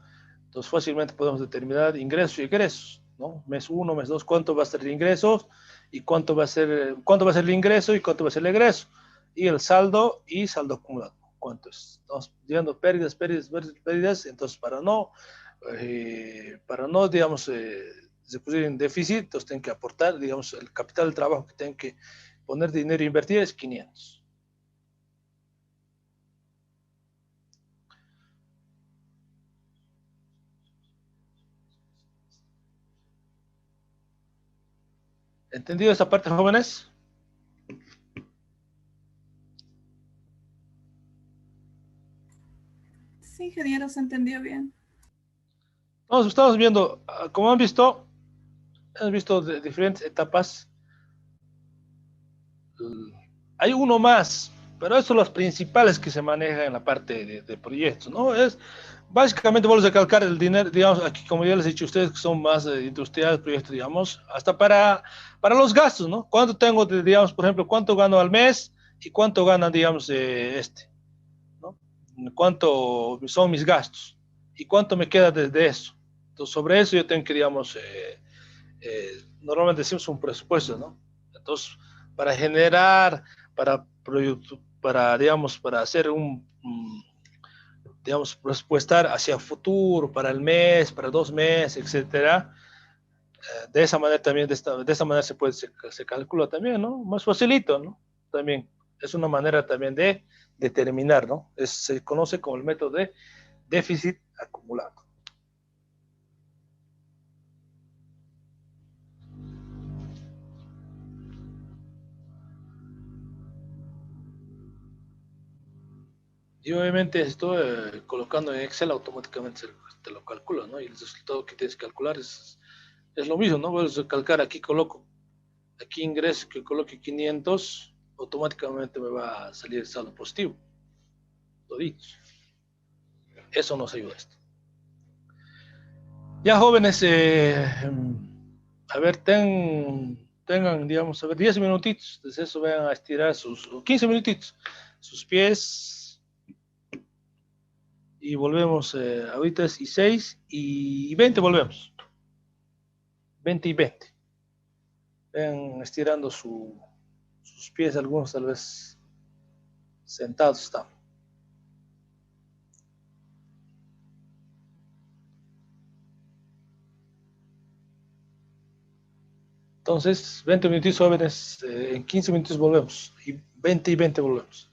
entonces fácilmente podemos determinar ingresos y egresos, ¿no? Mes 1, mes 2, cuánto va a ser el ingreso y cuánto va a ser el ingreso y cuánto va a ser el egreso. Y el saldo y saldo acumulado. ¿Cuánto es? Estamos viendo pérdidas, entonces para no, digamos, se pusieron en déficit, entonces tienen que aportar, digamos, el capital del trabajo que tienen que poner dinero e invertir es 500. ¿Entendido esta parte, jóvenes? Sí, ingeniero, se entendió bien. Estamos viendo, como han visto, hemos visto de diferentes etapas. Hay uno más, pero esos son los principales que se manejan en la parte de proyectos, ¿no? Es básicamente, vuelvo a recalcar el dinero, digamos, aquí como ya les he dicho a ustedes que son más industriales, proyectos, digamos, hasta para los gastos, ¿no? ¿Cuánto tengo, digamos, por ejemplo, cuánto gano al mes y cuánto gana, digamos, ¿no? ¿Cuánto son mis gastos? ¿Y cuánto me queda desde eso? Entonces, sobre eso yo tengo que, digamos, normalmente decimos un presupuesto, ¿no? Entonces, para generar, digamos, para hacer digamos, presupuestar hacia futuro, para el mes, para 2 meses, etcétera. De esa manera también, de esta manera se calcula también, ¿no? Más facilito, ¿no? También es una manera también de determinar, ¿no? Se conoce como el método de déficit acumulado. Y obviamente esto colocando en Excel automáticamente te lo calcula, ¿no? Y el resultado que tienes que calcular es lo mismo, ¿no? Puedes calcar aquí, aquí ingreso, que coloque 500, automáticamente me va a salir el saldo positivo. Toditos. Eso nos ayuda esto. Ya jóvenes, a ver, tengan, digamos, a ver, 10 minutitos, desde eso vayan a estirar sus 15 minutitos, sus pies, y volvemos, ahorita es y 6 y 20 volvemos, 20 y 20. Vayan estirando sus pies, algunos tal vez sentados están. Entonces, 20 minutos jóvenes, en 15 minutos volvemos. Y 20 volvemos.